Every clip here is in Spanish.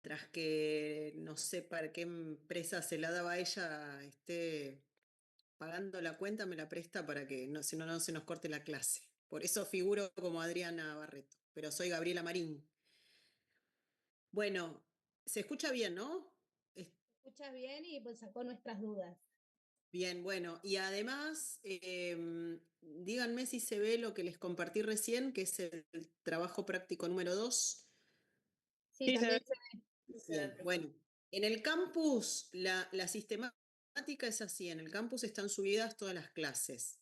tras que no sé para qué empresa se la daba a ella, esté pagando la cuenta, me la presta para que no, si no, no se nos corte la clase. Por eso figuro como Adriana Barreto, pero soy Gabriela Marín. Bueno, se escucha bien, ¿no? Escuchas bien y pues sacó nuestras dudas. Bien, bueno, y además, díganme si se ve lo que les compartí recién, que es el trabajo práctico número 2. Sí, Sí, se ve. también se ve. Bien, bueno, en el campus la sistemática es así, en el campus están subidas todas las clases.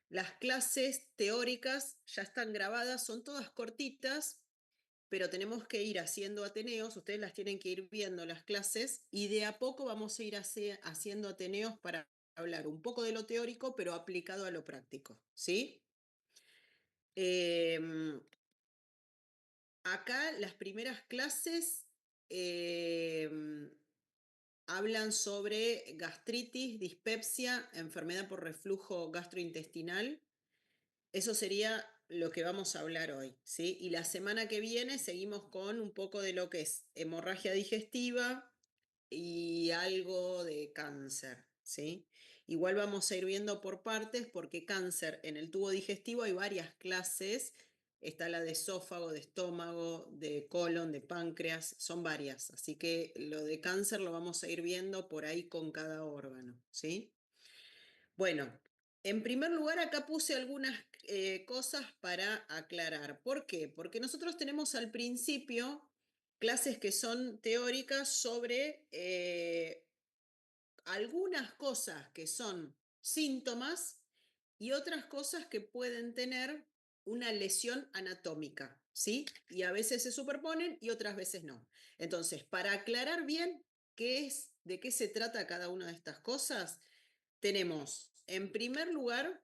Las clases teóricas ya están grabadas, son todas cortitas, pero tenemos que ir haciendo ateneos, ustedes las tienen que ir viendo las clases y de a poco vamos a ir haciendo ateneos para hablar un poco de lo teórico, pero aplicado a lo práctico, ¿sí? Acá las primeras clases hablan sobre gastritis, dispepsia, enfermedad por reflujo gastrointestinal. Eso sería lo que vamos a hablar hoy, ¿sí? Y la semana que viene seguimos con un poco de lo que es hemorragia digestiva y algo de cáncer, ¿sí? Igual vamos a ir viendo por partes porque cáncer en el tubo digestivo hay varias clases. Está la de esófago, de estómago, de colon, de páncreas, son varias. Así que lo de cáncer lo vamos a ir viendo por ahí con cada órgano, ¿sí? Bueno, en primer lugar acá puse algunas cosas para aclarar. ¿Por qué? Porque nosotros tenemos al principio clases que son teóricas sobre algunas cosas que son síntomas y otras cosas que pueden tener una lesión anatómica, ¿sí? Y a veces se superponen y otras veces no. Entonces, para aclarar bien qué es, de qué se trata cada una de estas cosas, tenemos, en primer lugar,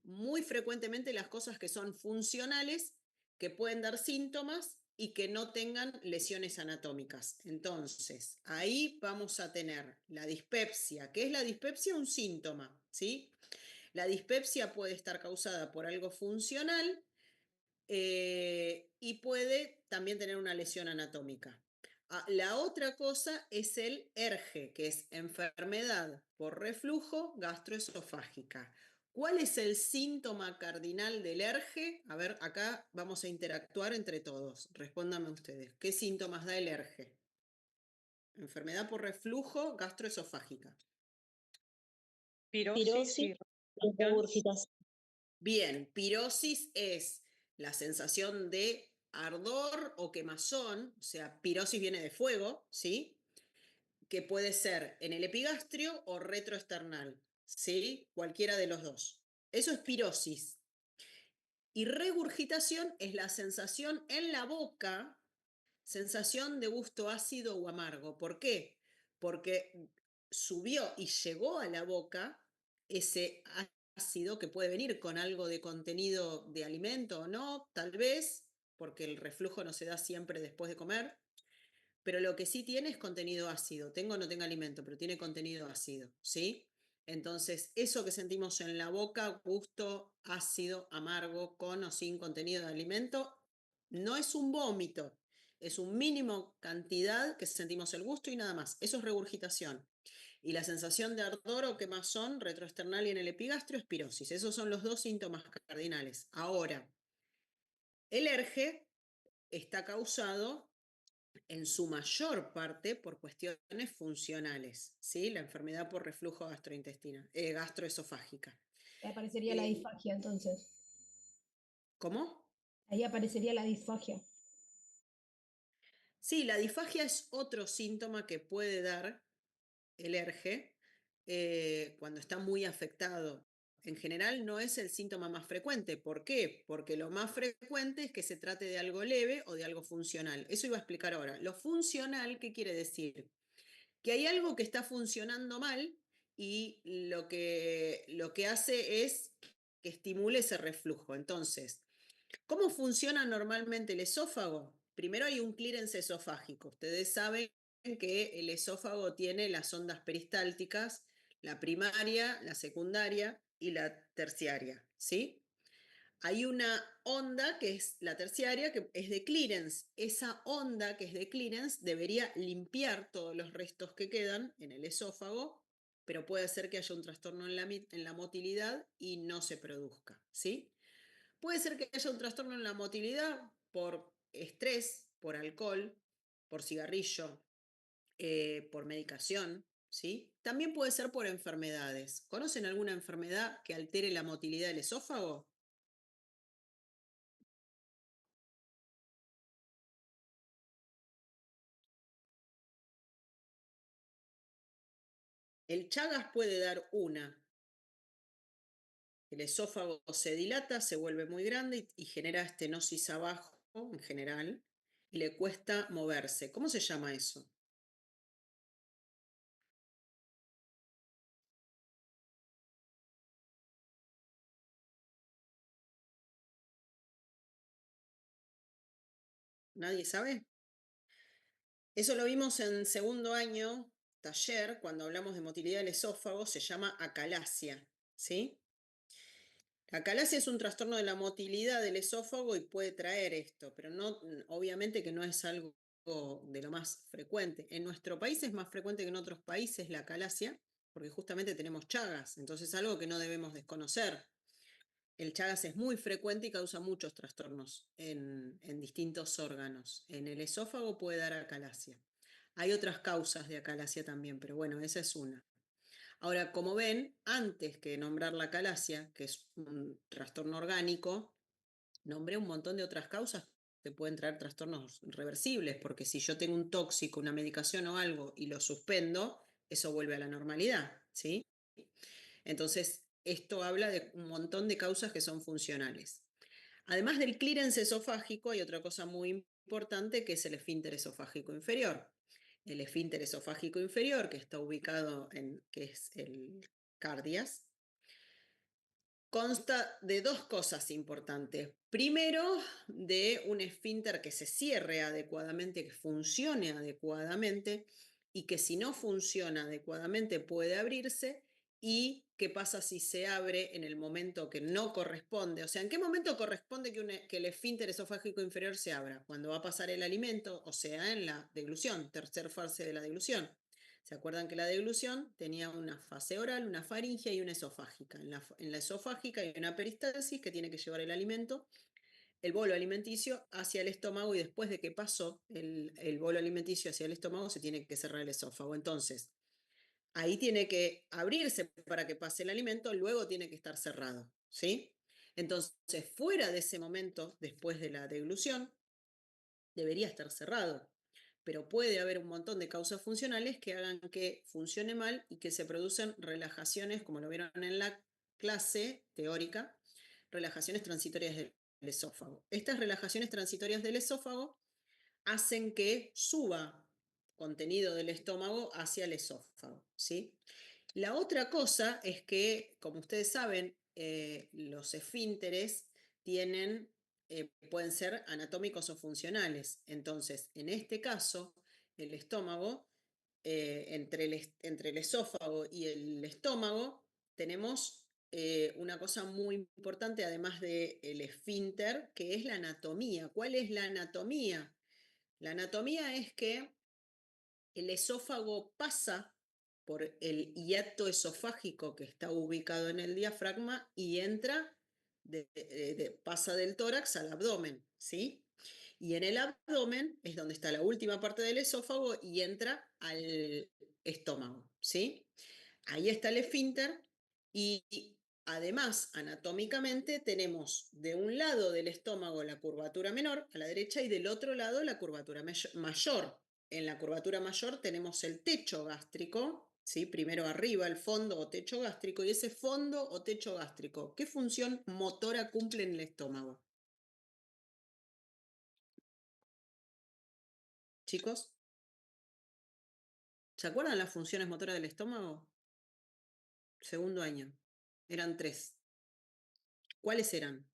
muy frecuentemente las cosas que son funcionales, que pueden dar síntomas y que no tengan lesiones anatómicas. Entonces, ahí vamos a tener la dispepsia. ¿Qué es la dispepsia? Un síntoma, ¿sí? La dispepsia puede estar causada por algo funcional y puede también tener una lesión anatómica. La otra cosa es el ERGE, que es enfermedad por reflujo gastroesofágica. ¿Cuál es el síntoma cardinal del ERGE? A ver, acá vamos a interactuar entre todos. Respóndanme ustedes. ¿Qué síntomas da el ERGE? Enfermedad por reflujo gastroesofágica. Pirosis Pirosis y y regurgitación. regurgitación. Bien, pirosis es la sensación de ardor o quemazón, o sea, pirosis viene de fuego, ¿sí? Que puede ser en el epigastrio o retroesternal, ¿sí? Cualquiera de los dos. Eso es pirosis. Y regurgitación es la sensación en la boca, sensación de gusto ácido o amargo. ¿Por qué? Porque subió y llegó a la boca ese ácido que puede venir con algo de contenido de alimento o no, tal vez, porque el reflujo no se da siempre después de comer, pero lo que sí tiene es contenido ácido. Tenga o no tenga alimento, pero tiene contenido ácido, ¿sí? Entonces, eso que sentimos en la boca, gusto ácido, amargo, con o sin contenido de alimento, no es un vómito, es un mínimo cantidad que sentimos el gusto y nada más. Eso es regurgitación. Y la sensación de ardor o quemazón retroesternal y en el epigastrio es pirosis. Esos son los dos síntomas cardinales. Ahora, el ERGE está causado en su mayor parte por cuestiones funcionales, ¿sí? La enfermedad por reflujo gastroesofágica. Ahí aparecería la Eh, disfagia entonces. ¿Cómo? Ahí aparecería la disfagia. Sí, la disfagia es otro síntoma que puede dar el ERGE cuando está muy afectado. En general no es el síntoma más frecuente. ¿Por qué? Porque lo más frecuente es que se trate de algo leve o de algo funcional. Eso iba a explicar ahora. Lo funcional, ¿qué quiere decir? Que hay algo que está funcionando mal y lo que hace es que estimule ese reflujo. Entonces, ¿cómo funciona normalmente el esófago? Primero hay un clearance esofágico. Ustedes saben que el esófago tiene las ondas peristálticas, la primaria, la secundaria y la terciaria, ¿sí? Hay una onda que es la terciaria, que es de clearance. Esa onda que es de clearance debería limpiar todos los restos que quedan en el esófago, pero puede ser que haya un trastorno en la motilidad y no se produzca, ¿sí? Puede ser que haya un trastorno en la motilidad por estrés, por alcohol, por cigarrillo, por medicación, ¿sí? También puede ser por enfermedades. ¿Conocen alguna enfermedad que altere la motilidad del esófago? El Chagas puede dar una. El esófago se dilata, se vuelve muy grande y genera estenosis abajo en general y le cuesta moverse. ¿Cómo se llama eso? ¿Nadie sabe? Eso lo vimos en segundo año, taller, cuando hablamos de motilidad del esófago, se llama acalasia, ¿sí? La acalasia es un trastorno de la motilidad del esófago y puede traer esto, pero no, obviamente que no es algo de lo más frecuente. En nuestro país es más frecuente que en otros países la acalasia, porque justamente tenemos Chagas, entonces es algo que no debemos desconocer. El Chagas es muy frecuente y causa muchos trastornos en distintos órganos. En el esófago puede dar acalasia. Hay otras causas de acalasia también, pero bueno, esa es una. Ahora, como ven, antes que nombrar la acalasia, que es un trastorno orgánico, nombré un montón de otras causas que pueden traer trastornos reversibles, porque si yo tengo un tóxico, una medicación o algo y lo suspendo, eso vuelve a la normalidad, ¿sí? Entonces, esto habla de un montón de causas que son funcionales. Además del clearance esofágico, hay otra cosa muy importante que es el esfínter esofágico inferior. El esfínter esofágico inferior, que está ubicado en, que es el cardias, consta de dos cosas importantes. Primero, de un esfínter que se cierre adecuadamente, que funcione adecuadamente y que si no funciona adecuadamente puede abrirse. ¿Y qué pasa si se abre en el momento que no corresponde? O sea, ¿en qué momento corresponde que el esfínter esofágico inferior se abra? Cuando va a pasar el alimento, o sea, en la deglución, tercer fase de la deglución. ¿Se acuerdan que la deglución tenía una fase oral, una faríngea y una esofágica? En la esofágica hay una peristalsis que tiene que llevar el alimento, el bolo alimenticio hacia el estómago y después de que pasó el bolo alimenticio hacia el estómago se tiene que cerrar el esófago. Entonces, ahí tiene que abrirse para que pase el alimento, luego tiene que estar cerrado, ¿sí? Entonces, fuera de ese momento, después de la deglución, debería estar cerrado, pero puede haber un montón de causas funcionales que hagan que funcione mal y que se producen relajaciones, como lo vieron en la clase teórica, relajaciones transitorias del esófago. Estas relajaciones transitorias del esófago hacen que suba contenido del estómago hacia el esófago, ¿sí? La otra cosa es que, como ustedes saben, los esfínteres tienen, pueden ser anatómicos o funcionales. Entonces, en este caso, el estómago, entre el esófago y el estómago, tenemos una cosa muy importante, además del esfínter, que es la anatomía. ¿Cuál es la anatomía? La anatomía es que el esófago pasa por el hiato esofágico que está ubicado en el diafragma y entra, pasa del tórax al abdomen, ¿sí? Y en el abdomen es donde está la última parte del esófago y entra al estómago, ¿sí? Ahí está el esfínter y además anatómicamente tenemos de un lado del estómago la curvatura menor a la derecha y del otro lado la curvatura mayor. En la curvatura mayor tenemos el techo gástrico, ¿sí? Primero arriba el fondo o techo gástrico y ese fondo o techo gástrico, ¿qué función motora cumple en el estómago? Chicos, ¿se acuerdan las funciones motoras del estómago? Segundo año. Eran tres. ¿Cuáles eran?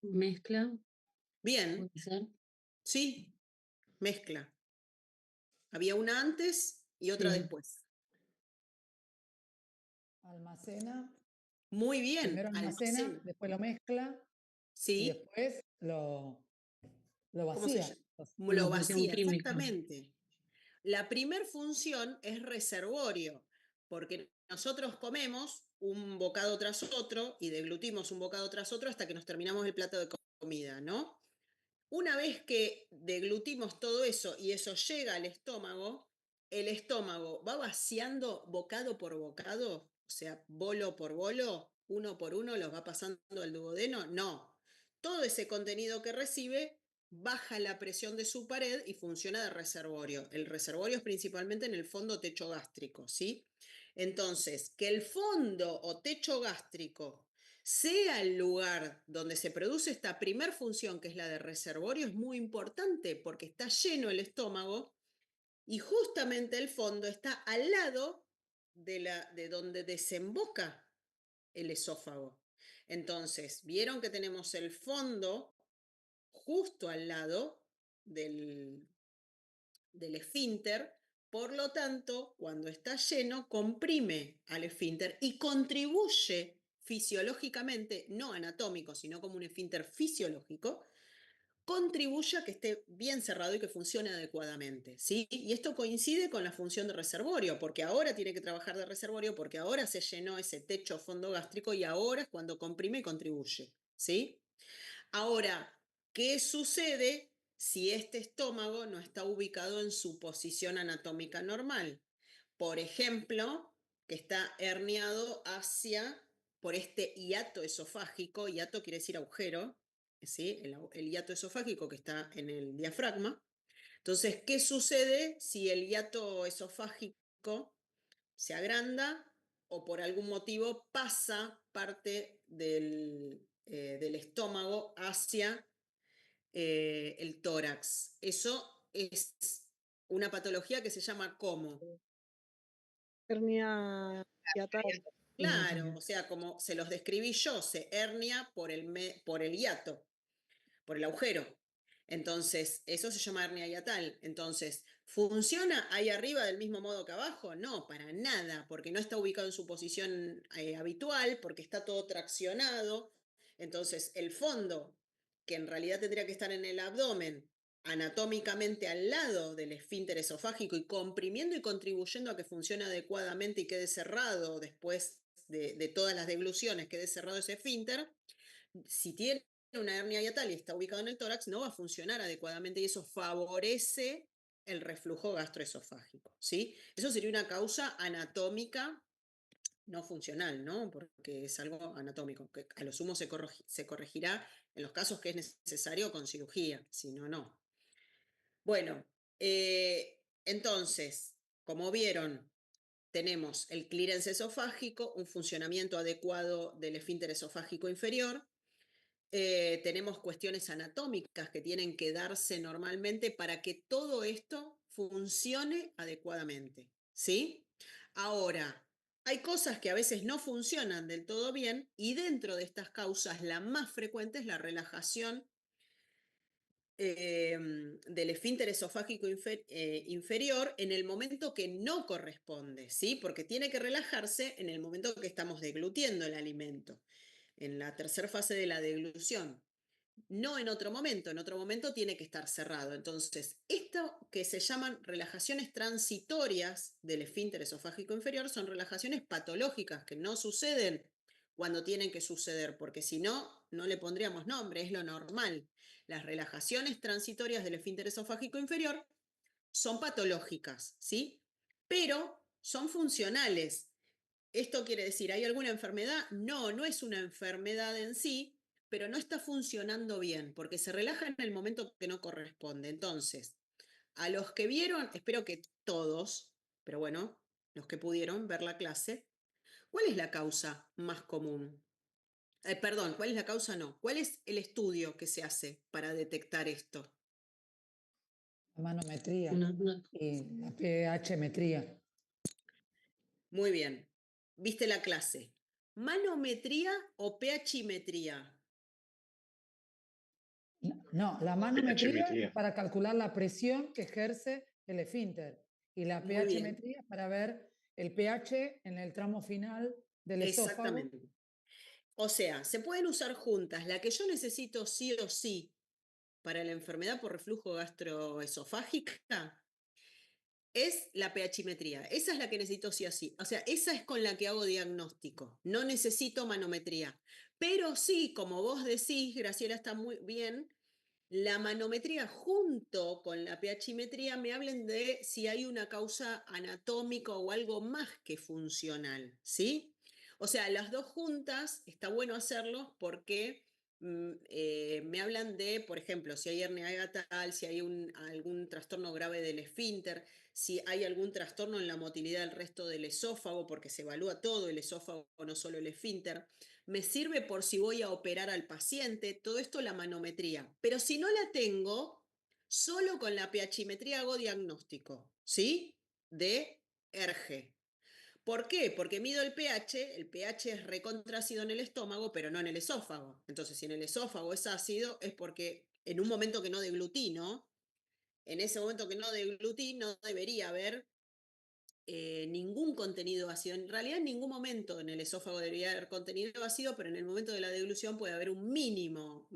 Mezcla, Bien, puede ser. sí, mezcla. Había una antes y otra Sí. después. Almacena, Muy bien, primero almacena, almacena. después lo mezcla y ¿Sí? después lo ¿Cómo se vacía. llama? Una Lo función vacía, química. exactamente. La primer función es reservorio, porque nosotros comemos un bocado tras otro y deglutimos un bocado tras otro hasta que nos terminamos el plato de comida, ¿no? Una vez que deglutimos todo eso y eso llega al estómago, el estómago va vaciando bocado por bocado, o sea, bolo por bolo, uno por uno, los va pasando al duodeno. No, todo ese contenido que recibe baja la presión de su pared y funciona de reservorio. El reservorio es principalmente en el fondo techo gástrico, ¿sí? Entonces, que el fondo o techo gástrico sea el lugar donde se produce esta primer función, que es la de reservorio, es muy importante porque está lleno el estómago y justamente el fondo está al lado de donde desemboca el esófago. Entonces, vieron que tenemos el fondo justo al lado del, del esfínter, por lo tanto, cuando está lleno, comprime al esfínter y contribuye fisiológicamente, no anatómico, sino como un esfínter fisiológico, contribuye a que esté bien cerrado y que funcione adecuadamente, ¿sí? Y esto coincide con la función de reservorio, porque ahora tiene que trabajar de reservorio, porque ahora se llenó ese techo fondo gástrico y ahora es cuando comprime y contribuye, ¿sí? Ahora, ¿qué sucede si este estómago no está ubicado en su posición anatómica normal? Por ejemplo, que está herniado hacia, por este hiato esofágico, hiato quiere decir agujero, ¿sí? El hiato esofágico que está en el diafragma. Entonces, ¿qué sucede si el hiato esofágico se agranda o por algún motivo pasa parte del estómago hacia el tórax? Eso es una patología que se llama ¿cómo? Hernia hiatal. Claro, o sea, como se los describí yo, se hernia por el hiato, por el agujero. Entonces, eso se llama hernia hiatal. Entonces, ¿funciona ahí arriba del mismo modo que abajo? No, para nada, porque no está ubicado en su posición habitual, porque está todo traccionado. Entonces, el fondo, que en realidad tendría que estar en el abdomen, anatómicamente al lado del esfínter esofágico y comprimiendo y contribuyendo a que funcione adecuadamente y quede cerrado después de todas las degluciones, quede cerrado ese esfínter, si tiene una hernia hiatal y está ubicado en el tórax, no va a funcionar adecuadamente y eso favorece el reflujo gastroesofágico, ¿sí? Eso sería una causa anatómica no funcional, ¿no? Porque es algo anatómico, que a lo sumo se corregirá en los casos que es necesario con cirugía, si no, no. Bueno, entonces, como vieron, tenemos el clearance esofágico, un funcionamiento adecuado del esfínter esofágico inferior, tenemos cuestiones anatómicas que tienen que darse normalmente para que todo esto funcione adecuadamente, ¿sí? Ahora, hay cosas que a veces no funcionan del todo bien y dentro de estas causas la más frecuente es la relajación del esfínter esofágico inferior en el momento que no corresponde, ¿sí? Porque tiene que relajarse en el momento que estamos deglutiendo el alimento, en la tercera fase de la deglución. No en otro momento tiene que estar cerrado. Entonces, esto que se llaman relajaciones transitorias del esfínter esofágico inferior son relajaciones patológicas que no suceden cuando tienen que suceder, porque si no, no le pondríamos nombre, es lo normal. Las relajaciones transitorias del esfínter esofágico inferior son patológicas, ¿sí? Pero son funcionales. ¿Esto quiere decir, hay alguna enfermedad? No, no es una enfermedad en sí, pero no está funcionando bien, porque se relaja en el momento que no corresponde. Entonces, a los que vieron, espero que todos, pero bueno, los que pudieron ver la clase, ¿cuál es la causa más común? Perdón, ¿cuál es la causa? No. ¿Cuál es el estudio que se hace para detectar esto? La manometría Una- y la pH-metría. Muy bien. ¿Viste la clase? ¿Manometría o pHimetría? No, la manometría pH-metría. para calcular la presión que ejerce el esfínter y la Muy bien. pH-metría para ver el pH en el tramo final del esófago. Exactamente. O sea, se pueden usar juntas. La que yo necesito sí o sí para la enfermedad por reflujo gastroesofágica es la pHimetría. Esa es la que necesito sí o sí. O sea, esa es con la que hago diagnóstico. No necesito manometría. Pero sí, como vos decís, Graciela, está muy bien, la manometría junto con la pHimetría me hablen de si hay una causa anatómica o algo más que funcional, ¿sí? O sea, las dos juntas está bueno hacerlos porque me hablan de, por ejemplo, si hay hernia hiatal, si hay algún trastorno grave del esfínter, si hay algún trastorno en la motilidad del resto del esófago, porque se evalúa todo el esófago, no solo el esfínter. Me sirve por si voy a operar al paciente, todo esto la manometría. Pero si no la tengo, solo con la pHimetría hago diagnóstico, ¿sí? De ERGE. ¿Por qué? Porque mido el pH es recontraácido en el estómago, pero no en el esófago. Entonces, si en el esófago es ácido, es porque en un momento que no deglutino, en ese momento que no deglutí, no debería haber ningún contenido ácido. En realidad, en ningún momento en el esófago debería haber contenido ácido, pero en el momento de la deglución puede haber un mínimo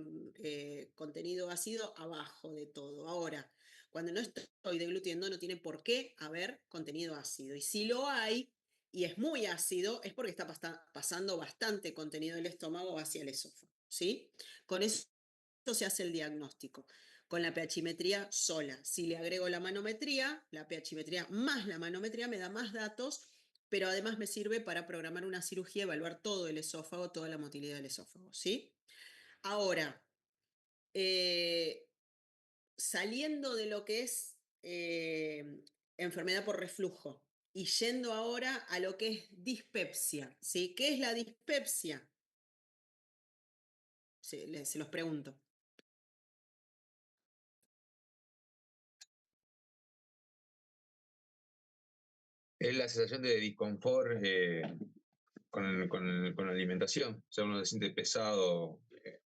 contenido ácido abajo de todo. Ahora, cuando no estoy deglutiendo, no tiene por qué haber contenido ácido. Y si lo hay, y es muy ácido, es porque está pasando bastante contenido del estómago hacia el esófago, ¿sí? Con eso se hace el diagnóstico con la pHimetría sola. Si le agrego la manometría, la pHimetría más la manometría me da más datos, pero además me sirve para programar una cirugía, evaluar todo el esófago, toda la motilidad del esófago, ¿sí? Ahora, saliendo de lo que es enfermedad por reflujo y yendo ahora a lo que es dispepsia, ¿sí? ¿Qué es la dispepsia? Se los pregunto. Es la sensación de disconfort con la alimentación. O sea, uno se siente pesado,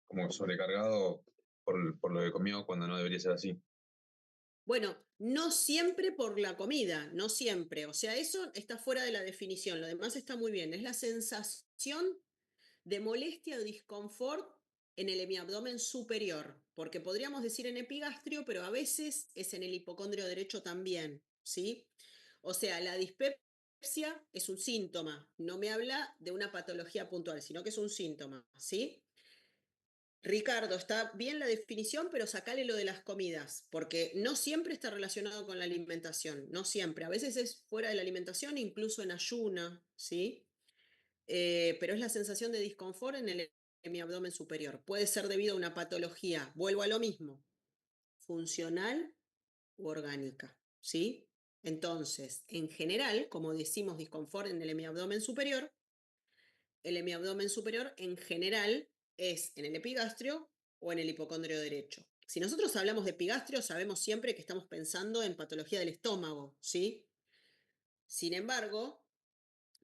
como sobrecargado por lo que comió cuando no debería ser así. Bueno, no siempre por la comida, no siempre. O sea, eso está fuera de la definición. Lo demás está muy bien. Es la sensación de molestia o disconfort en el hemiabdomen superior, porque podríamos decir en epigastrio, pero a veces es en el hipocondrio derecho también, ¿sí? O sea, la dispepsia es un síntoma, no me habla de una patología puntual, sino que es un síntoma, ¿sí? Ricardo, está bien la definición, pero sacale lo de las comidas, porque no siempre está relacionado con la alimentación, no siempre. A veces es fuera de la alimentación, incluso en ayuna, ¿sí? Pero es la sensación de disconfort en mi abdomen superior. Puede ser debido a una patología, vuelvo a lo mismo, funcional u orgánica, ¿sí? Entonces, en general, como decimos disconfort en el hemiabdomen superior, el hemiabdomen superior en general es en el epigastrio o en el hipocondrio derecho. Si nosotros hablamos de epigastrio, sabemos siempre que estamos pensando en patología del estómago, ¿sí? Sin embargo,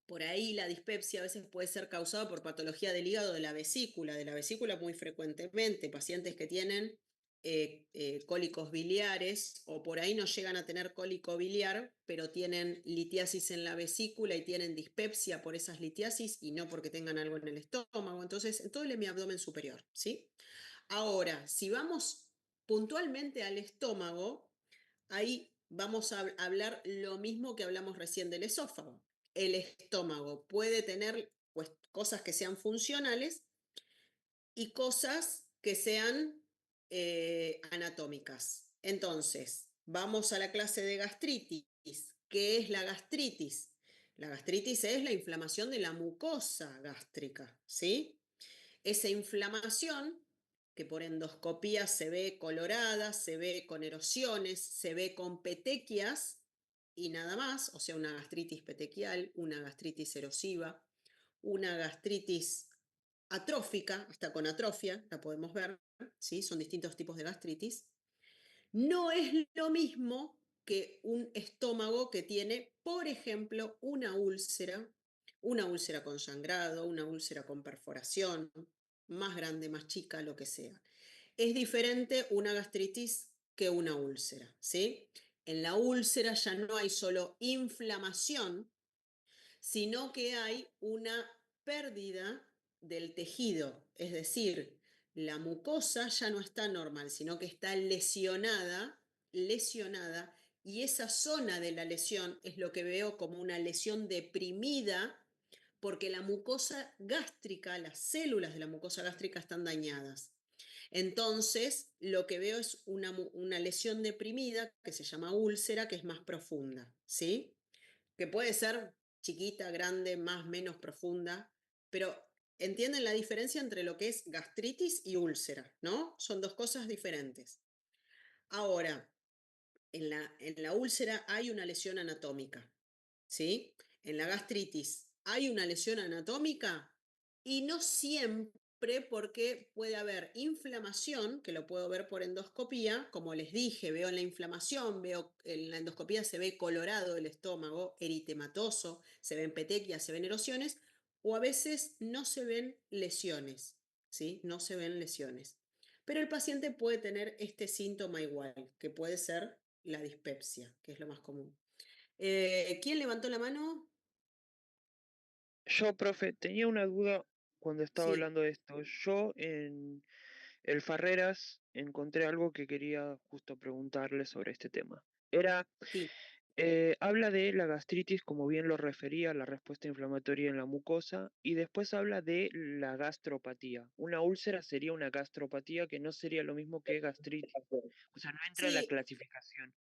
por ahí la dispepsia a veces puede ser causada por patología del hígado de la vesícula muy frecuentemente, pacientes que tienen cólicos biliares o por ahí no llegan a tener cólico biliar, pero tienen litiasis en la vesícula y tienen dispepsia por esas litiasis y no porque tengan algo en el estómago. Entonces, en todo el hemiabdomen superior, ¿sí? Ahora, si vamos puntualmente al estómago, ahí vamos a hablar lo mismo que hablamos recién del esófago. El estómago puede tener pues, cosas que sean funcionales y cosas que sean anatómicas. Entonces, vamos a la clase de gastritis. ¿Qué es la gastritis? La gastritis es la inflamación de la mucosa gástrica, ¿sí? Esa inflamación, que por endoscopía se ve colorada, se ve con erosiones, se ve con petequias y nada más, o sea, una gastritis petequial, una gastritis erosiva, una gastritis atrófica, hasta con atrofia, la podemos ver, ¿sí? Son distintos tipos de gastritis. No es lo mismo que un estómago que tiene, por ejemplo, una úlcera con sangrado, una úlcera con perforación, más grande, más chica, lo que sea. Es diferente una gastritis que una úlcera, ¿sí? En la úlcera ya no hay solo inflamación, sino que hay una pérdida del tejido, es decir, la mucosa ya no está normal, sino que está lesionada, y esa zona de la lesión es lo que veo como una lesión deprimida, porque la mucosa gástrica, las células de la mucosa gástrica están dañadas. Entonces, lo que veo es una lesión deprimida que se llama úlcera, que es más profunda, ¿sí? Que puede ser chiquita, grande, más, menos profunda, pero entienden la diferencia entre lo que es gastritis y úlcera, ¿no? Son dos cosas diferentes. Ahora, en la úlcera hay una lesión anatómica, ¿sí? En la gastritis hay una lesión anatómica y no siempre, porque puede haber inflamación, que lo puedo ver por endoscopía, como les dije, veo la inflamación, veo en la endoscopía se ve colorado el estómago, eritematoso, se ven petequias, se ven erosiones, o a veces no se ven lesiones, ¿sí? No se ven lesiones. Pero el paciente puede tener este síntoma igual, que puede ser la dispepsia, que es lo más común. ¿Quién levantó la mano? Yo, profe, tenía una duda cuando estaba Sí, hablando de esto. Yo en el Farreras encontré algo que quería justo preguntarle sobre este tema. Era, sí. habla de la gastritis, como bien lo refería, la respuesta inflamatoria en la mucosa, y después habla de la gastropatía. Una úlcera sería una gastropatía que no sería lo mismo que gastritis. O sea, no entra en la Sí, clasificación de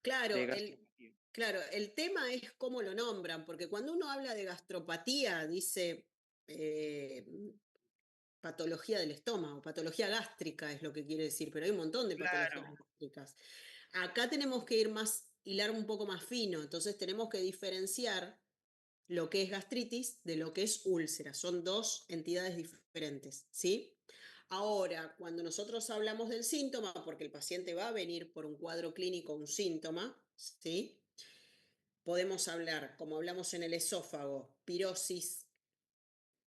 claro, gastropatía. el tema es cómo lo nombran, porque cuando uno habla de gastropatía, dice eh, patología del estómago, patología gástrica es lo que quiere decir, pero hay un montón de patologías Claro. gástricas. Acá tenemos que ir más, hilar un poco más fino, entonces tenemos que diferenciar lo que es gastritis de lo que es úlcera. Son dos entidades diferentes, ¿sí? Ahora, cuando nosotros hablamos del síntoma, porque el paciente va a venir por un cuadro clínico, un síntoma, ¿sí? Podemos hablar, como hablamos en el esófago, pirosis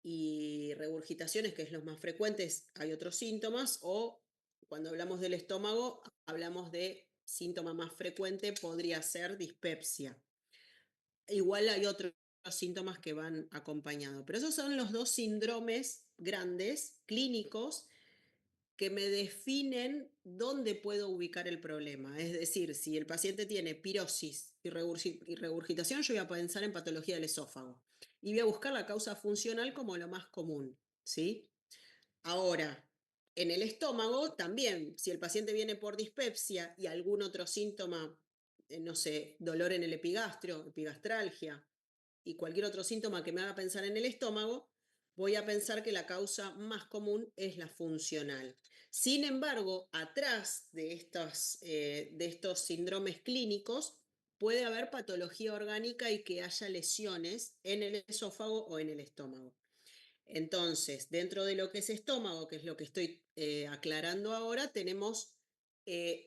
y regurgitaciones, que es los más frecuentes, hay otros síntomas, o cuando hablamos del estómago, hablamos de síntoma más frecuente, podría ser dispepsia. Igual hay otros síntomas que van acompañados, pero esos son los dos síndromes grandes, clínicos, que me definen dónde puedo ubicar el problema. Es decir, si el paciente tiene pirosis y regurgitación, yo voy a pensar en patología del esófago y voy a buscar la causa funcional como lo más común, ¿sí? Ahora, en el estómago también, si el paciente viene por dispepsia y algún otro síntoma, no sé, dolor en el epigastrio, epigastralgia, y cualquier otro síntoma que me haga pensar en el estómago, voy a pensar que la causa más común es la funcional. Sin embargo, atrás de estos síndromes clínicos puede haber patología orgánica y que haya lesiones en el esófago o en el estómago. Entonces, dentro de lo que es estómago, que es lo que estoy aclarando ahora, tenemos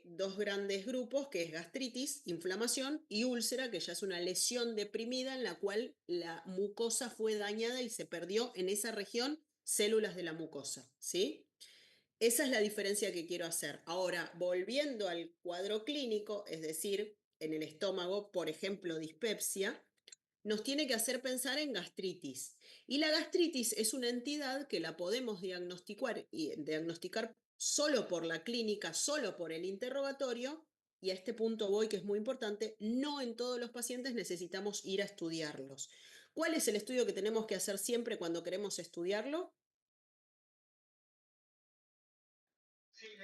dos grandes grupos, que es gastritis, inflamación, y úlcera, que ya es una lesión deprimida en la cual la mucosa fue dañada y se perdió en esa región células de la mucosa, ¿sí? Esa es la diferencia que quiero hacer. Ahora, volviendo al cuadro clínico, es decir, en el estómago, por ejemplo, dispepsia, nos tiene que hacer pensar en gastritis. Y la gastritis es una entidad que la podemos diagnosticar solo por la clínica, solo por el interrogatorio, y a este punto voy que es muy importante, no en todos los pacientes necesitamos ir a estudiarlos. ¿Cuál es el estudio que tenemos que hacer siempre cuando queremos estudiarlo?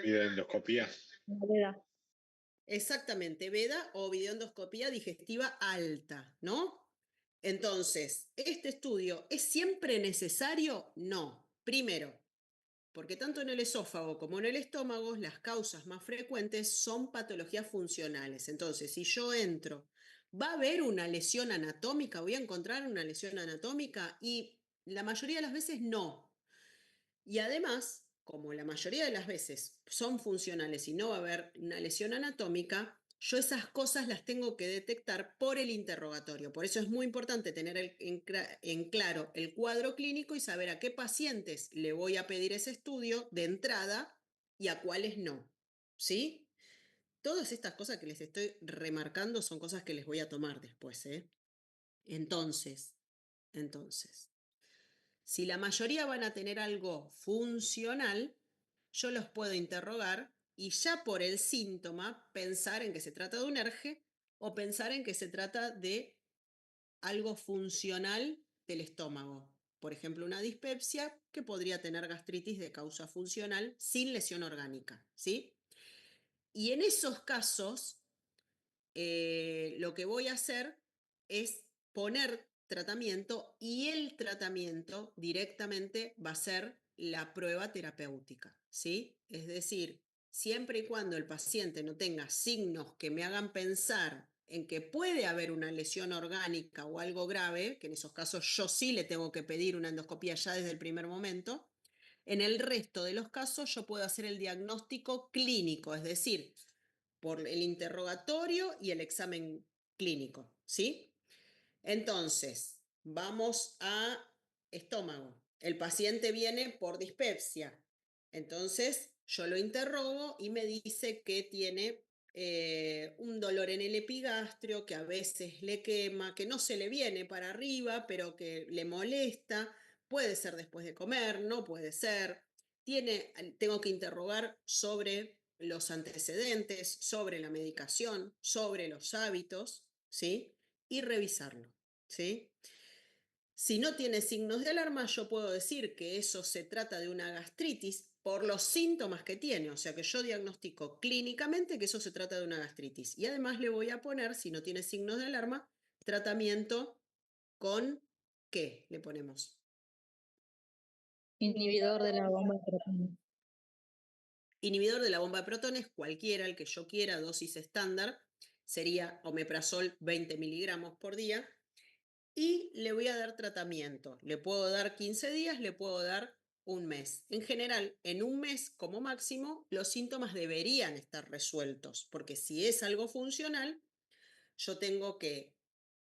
Videoendoscopía. Exactamente, veda o videoendoscopía digestiva alta, ¿no? Entonces, ¿este estudio es siempre necesario? No. Primero, porque tanto en el esófago como en el estómago las causas más frecuentes son patologías funcionales. Entonces, si yo entro, ¿va a haber una lesión anatómica? ¿Voy a encontrar una lesión anatómica? Y la mayoría de las veces no. Y además, como la mayoría de las veces son funcionales y no va a haber una lesión anatómica, yo esas cosas las tengo que detectar por el interrogatorio. Por eso es muy importante tener en claro el cuadro clínico y saber a qué pacientes le voy a pedir ese estudio de entrada y a cuáles no. ¿Sí? Todas estas cosas que les estoy remarcando son cosas que les voy a tomar después, ¿eh? Entonces, Si la mayoría van a tener algo funcional, yo los puedo interrogar y ya por el síntoma pensar en que se trata de un ERGE o pensar en que se trata de algo funcional del estómago. Por ejemplo, una dispepsia que podría tener gastritis de causa funcional sin lesión orgánica, ¿sí? Y en esos casos, lo que voy a hacer es poner tratamiento y el tratamiento directamente va a ser la prueba terapéutica, ¿sí? Es decir, siempre y cuando el paciente no tenga signos que me hagan pensar en que puede haber una lesión orgánica o algo grave, que en esos casos yo sí le tengo que pedir una endoscopía ya desde el primer momento, en el resto de los casos yo puedo hacer el diagnóstico clínico, es decir, por el interrogatorio y el examen clínico, ¿sí? Entonces, vamos a estómago. El paciente viene por dispepsia. Entonces, yo lo interrogo y me dice que tiene un dolor en el epigastrio, que a veces le quema, que no se le viene para arriba, pero que le molesta. Puede ser después de comer, no puede ser. Tengo que interrogar sobre los antecedentes, sobre la medicación, sobre los hábitos, ¿sí? Y revisarlo, ¿sí? Si no tiene signos de alarma, yo puedo decir que eso se trata de una gastritis por los síntomas que tiene, o sea que yo diagnostico clínicamente que eso se trata de una gastritis. Y además le voy a poner, si no tiene signos de alarma, tratamiento con ¿qué le ponemos? Inhibidor de la bomba de protones. Inhibidor de la bomba de protones, cualquiera, el que yo quiera, dosis estándar, sería omeprazol 20 miligramos por día. Y le voy a dar tratamiento. Le puedo dar 15 días, le puedo dar un mes. En general, en un mes como máximo, los síntomas deberían estar resueltos, porque si es algo funcional, yo tengo que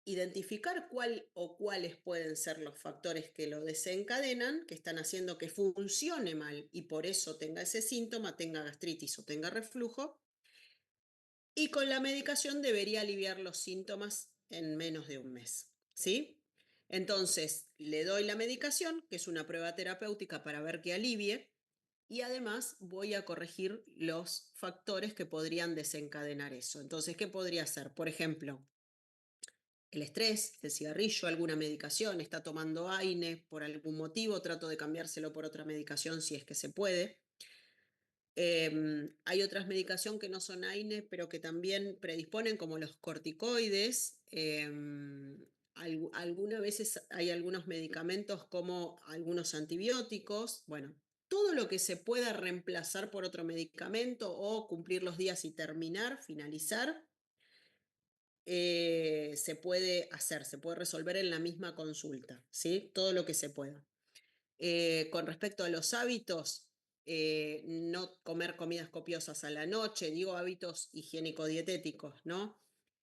identificar cuál o cuáles pueden ser los factores que lo desencadenan, que están haciendo que funcione mal y por eso tenga ese síntoma, tenga gastritis o tenga reflujo, y con la medicación debería aliviar los síntomas en menos de un mes, ¿sí? Entonces, le doy la medicación, que es una prueba terapéutica para ver que alivie, y además voy a corregir los factores que podrían desencadenar eso. Entonces, ¿qué podría ser? Por ejemplo, el estrés, el cigarrillo, alguna medicación, está tomando AINE por algún motivo, trato de cambiárselo por otra medicación si es que se puede. Hay otras medicaciones que no son AINE, pero que también predisponen, como los corticoides. Algunas veces hay algunos medicamentos como algunos antibióticos. Bueno, todo lo que se pueda reemplazar por otro medicamento o cumplir los días y terminar, finalizar, se puede hacer, se puede resolver en la misma consulta, ¿sí? Todo lo que se pueda. Con respecto a los hábitos, no comer comidas copiosas a la noche, digo hábitos higiénico-dietéticos, ¿no?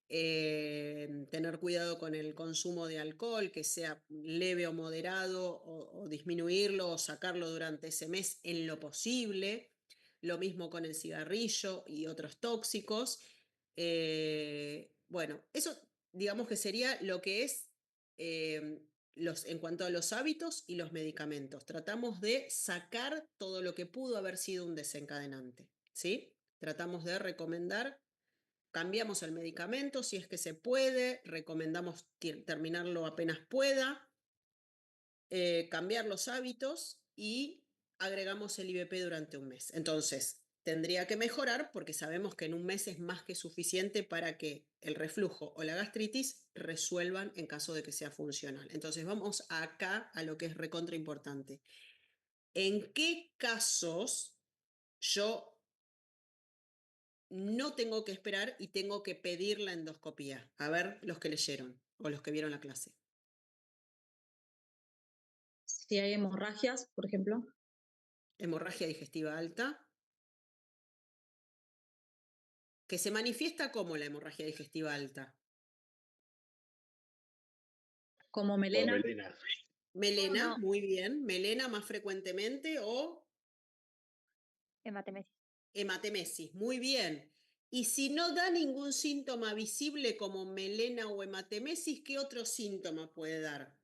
Tener cuidado con el consumo de alcohol, que sea leve o moderado, o disminuirlo o sacarlo durante ese mes en lo posible. Lo mismo con el cigarrillo y otros tóxicos. Bueno, eso digamos que sería lo que es en cuanto a los hábitos y los medicamentos. Tratamos de sacar todo lo que pudo haber sido un desencadenante, ¿sí? Tratamos de recomendar, cambiamos el medicamento si es que se puede, recomendamos terminarlo apenas pueda, cambiar los hábitos y agregamos el IBP durante un mes. Entonces, tendría que mejorar porque sabemos que en un mes es más que suficiente para que el reflujo o la gastritis resuelvan en caso de que sea funcional. Entonces, vamos acá a lo que es recontra importante. ¿En qué casos yo no tengo que esperar y tengo que pedir la endoscopía? A ver, los que leyeron o los que vieron la clase. Si hay hemorragias, por ejemplo. Hemorragia digestiva alta. Que se manifiesta como la hemorragia digestiva alta. Como melena. O melena. Melena, No. muy bien. Melena más frecuentemente o Hematemesis. hematemesis, muy bien. Y si no da ningún síntoma visible como melena o hematemesis, ¿qué otro síntoma puede dar?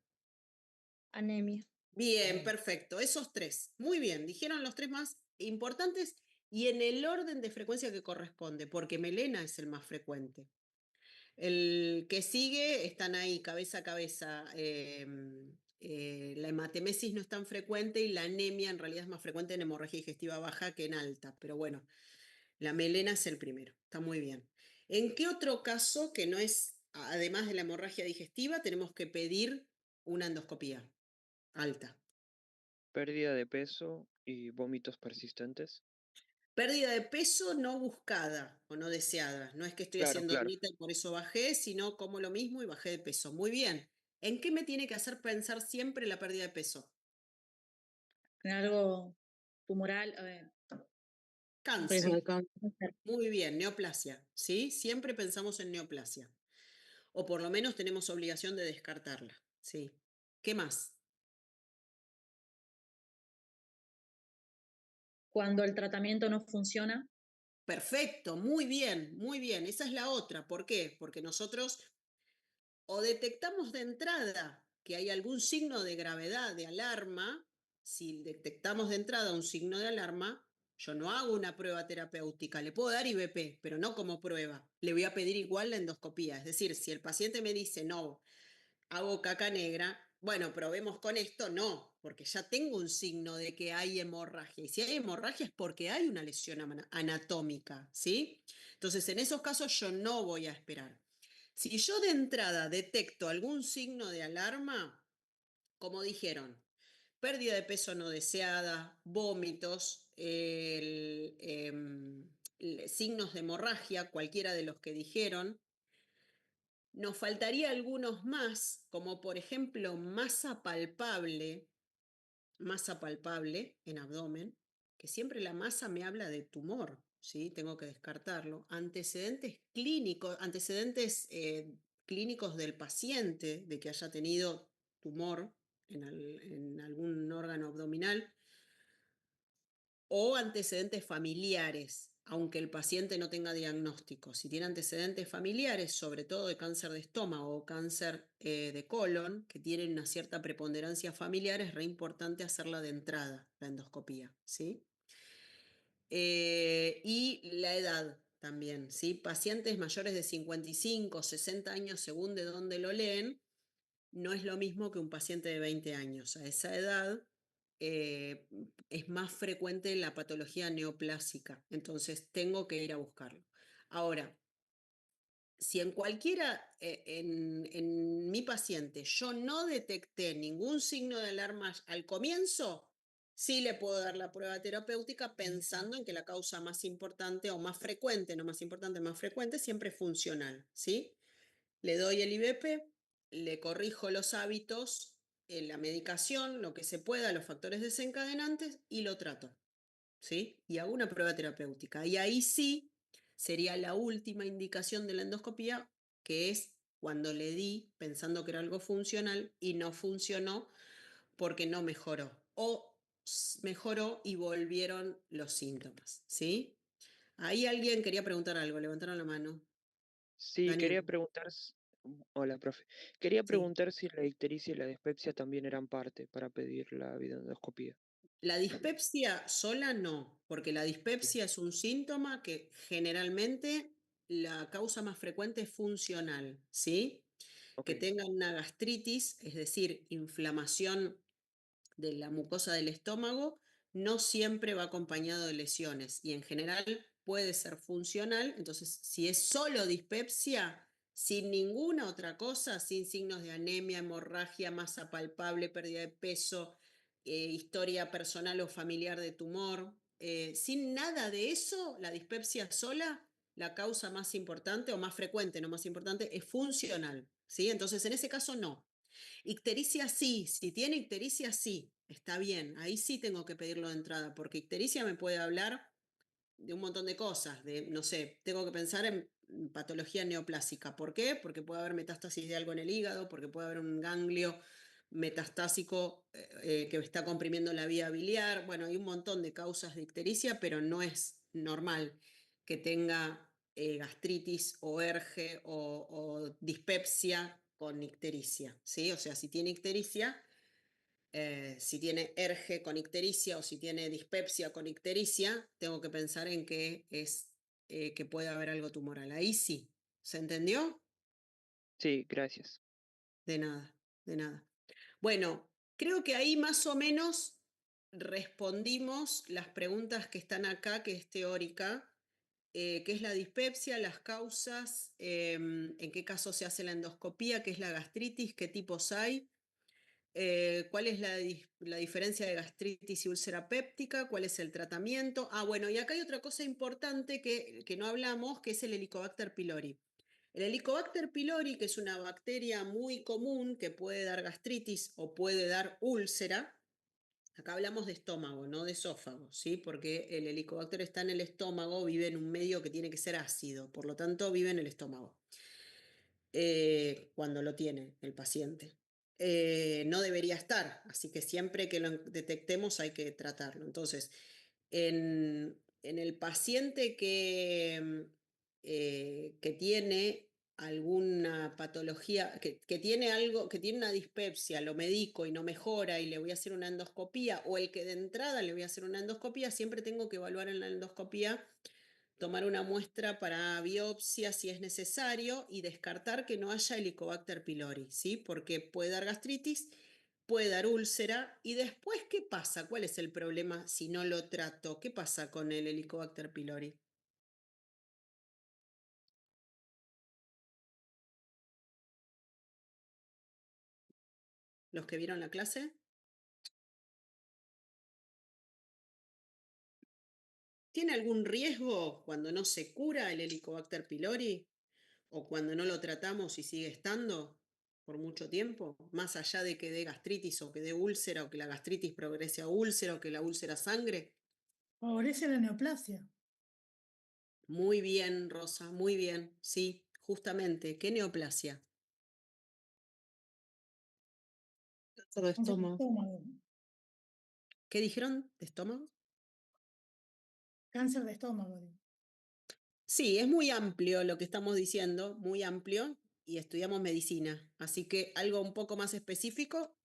Anemia. Bien, perfecto. Esos tres. Muy bien. Dijeron los tres más importantes y en el orden de frecuencia que corresponde, porque melena es el más frecuente. El que sigue están ahí, cabeza a cabeza. La hematemesis no es tan frecuente y la anemia en realidad es más frecuente en hemorragia digestiva baja que en alta. Pero bueno, la melena es el primero. Está muy bien. ¿En qué otro caso, que no es, además de la hemorragia digestiva, tenemos que pedir una endoscopía alta? Pérdida de peso y vómitos persistentes. Pérdida de peso no buscada o no deseada. No es que estoy Claro, haciendo claro. dieta y por eso bajé, sino como lo mismo y bajé de peso. Muy bien. ¿En qué me tiene que hacer pensar siempre la pérdida de peso? En algo tumoral, Cáncer. Riesgo de cáncer. Muy bien, neoplasia. ¿Sí? Siempre pensamos en neoplasia. O por lo menos tenemos obligación de descartarla. ¿Sí? ¿Qué más? cuando el tratamiento no funciona, Perfecto, muy bien, muy bien. Esa es la otra. ¿Por qué? Porque nosotros o detectamos de entrada que hay algún signo de gravedad, de alarma. Si detectamos de entrada un signo de alarma, yo no hago una prueba terapéutica, le puedo dar IVP, pero no como prueba. Le voy a pedir igual la endoscopía. Es decir, si el paciente me dice, no, hago caca negra, bueno, probemos con esto, no, porque ya tengo un signo de que hay hemorragia. Y si hay hemorragia es porque hay una lesión anatómica, ¿sí? Entonces, en esos casos yo no voy a esperar. Si yo de entrada detecto algún signo de alarma, como dijeron, pérdida de peso no deseada, vómitos, signos de hemorragia, cualquiera de los que dijeron, nos faltaría algunos más, como por ejemplo masa palpable en abdomen, que siempre la masa me habla de tumor, ¿sí? Tengo que descartarlo. Antecedentes clínicos del paciente, de que haya tenido tumor en algún órgano abdominal, o antecedentes familiares, aunque el paciente no tenga diagnóstico. Si tiene antecedentes familiares, sobre todo de cáncer de estómago o cáncer de colon, que tienen una cierta preponderancia familiar, es re importante hacerla de entrada, la endoscopía, ¿sí? Y la edad también, ¿sí? Pacientes mayores de 55, 60 años, según de dónde lo leen, no es lo mismo que un paciente de 20 años. A esa edad eh, es más frecuente la patología neoplásica, entonces tengo que ir a buscarlo. Ahora, si en cualquiera, en mi paciente, yo no detecté ningún signo de alarma al comienzo, sí le puedo dar la prueba terapéutica pensando en que la causa más importante o más frecuente, no más importante, más frecuente, siempre es funcional, ¿sí? Le doy el IVP, le corrijo los hábitos, la medicación, lo que se pueda, los factores desencadenantes y lo trato, ¿sí? Y hago una prueba terapéutica. Y ahí sí sería la última indicación de la endoscopía, que es cuando le di pensando que era algo funcional y no funcionó porque no mejoró. O mejoró y volvieron los síntomas, ¿sí? Ahí alguien quería preguntar algo, levantaron la mano. Sí, quería Daniel, preguntar. Hola, profe. Quería sí. preguntar si la ictericia y la dispepsia también eran parte para pedir la videoendoscopía. La dispepsia sola no, porque la Bien. dispepsia es un síntoma que generalmente la causa más frecuente es funcional, ¿sí? Ok, Que tenga una gastritis, es decir, inflamación de la mucosa del estómago, no siempre va acompañado de lesiones y en general puede ser funcional. Entonces, si es solo dispepsia, sin ninguna otra cosa, sin signos de anemia, hemorragia, masa palpable, pérdida de peso, historia personal o familiar de tumor, sin nada de eso, la dispepsia sola, la causa más importante o más frecuente, no más importante, es funcional, ¿sí? Entonces, en ese caso no. Ictericia sí, si tiene ictericia sí, está bien, ahí sí tengo que pedirlo de entrada, porque ictericia me puede hablar de un montón de cosas, de, no sé, tengo que pensar en patología neoplásica. ¿Por qué? Porque puede haber metástasis de algo en el hígado, porque puede haber un ganglio metastásico que está comprimiendo la vía biliar. Bueno, hay un montón de causas de ictericia, pero no es normal que tenga gastritis o erge o dispepsia con ictericia, ¿sí? O sea, si tiene ictericia, Si tiene erge con ictericia o si tiene dispepsia con ictericia, tengo que pensar en que que puede haber algo tumoral. Ahí sí. ¿Se entendió? Sí, gracias. De nada, de nada. Bueno, creo que ahí más o menos respondimos las preguntas que están acá, que es teórica, qué es la dispepsia, las causas, en qué caso se hace la endoscopía, qué es la gastritis, qué tipos hay, cuál es la diferencia de gastritis y úlcera péptica, cuál es el tratamiento. Ah, bueno, y acá hay otra cosa importante que no hablamos, que es el Helicobacter pylori. El Helicobacter pylori, que es una bacteria muy común que puede dar gastritis o puede dar úlcera, acá hablamos de estómago, no de esófago, ¿sí? Porque el Helicobacter está en el estómago, vive en un medio que tiene que ser ácido, por lo tanto vive en el estómago, cuando lo tiene el paciente. No debería estar, así que siempre que lo detectemos hay que tratarlo. Entonces, en el paciente que tiene alguna patología, que tiene algo, que tiene una dispepsia, lo medico y no mejora y le voy a hacer una endoscopía, o el que de entrada le voy a hacer una endoscopía, siempre tengo que evaluar en la endoscopía, tomar una muestra para biopsia si es necesario y descartar que no haya Helicobacter pylori, ¿sí? Porque puede dar gastritis, puede dar úlcera. ¿Y después qué pasa? ¿Cuál es el problema si no lo trato? ¿Qué pasa con el Helicobacter pylori? ¿Los que vieron la clase? ¿Tiene algún riesgo cuando no se cura el Helicobacter pylori? ¿O cuando no lo tratamos y sigue estando por mucho tiempo? Más allá de que dé gastritis o que dé úlcera o que la gastritis progrese a úlcera o que la úlcera sangre. Favorece la neoplasia. Muy bien, Rosa, muy bien. Sí, justamente. ¿Qué neoplasia? Cáncer de Cáncer de estómago. estómago. ¿Qué dijeron de estómago? Cáncer de estómago. Digo. Sí, es muy amplio lo que estamos diciendo, muy amplio, y estudiamos medicina. Así que algo un poco más específico,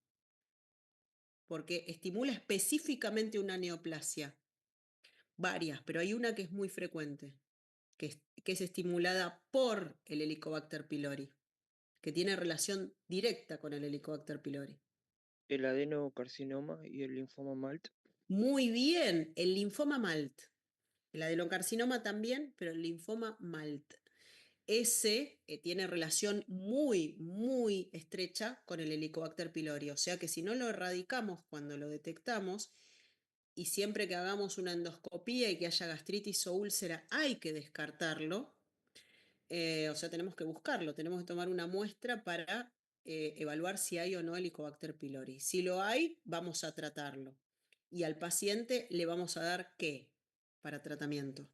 porque estimula específicamente una neoplasia. Varias, pero hay una que es muy frecuente, que es estimulada por el Helicobacter pylori, que tiene relación directa con el Helicobacter pylori. El adenocarcinoma y el linfoma MALT. Muy bien, el linfoma MALT. El adenocarcinoma también, pero el linfoma MALT. Ese tiene relación muy, muy estrecha con el Helicobacter pylori. O sea que si no lo erradicamos cuando lo detectamos, y siempre que hagamos una endoscopía y que haya gastritis o úlcera, hay que descartarlo. O sea, tenemos que buscarlo, tenemos que tomar una muestra para evaluar si hay o no Helicobacter pylori. Si lo hay, vamos a tratarlo. Y al paciente le vamos a dar ¿qué para tratamiento?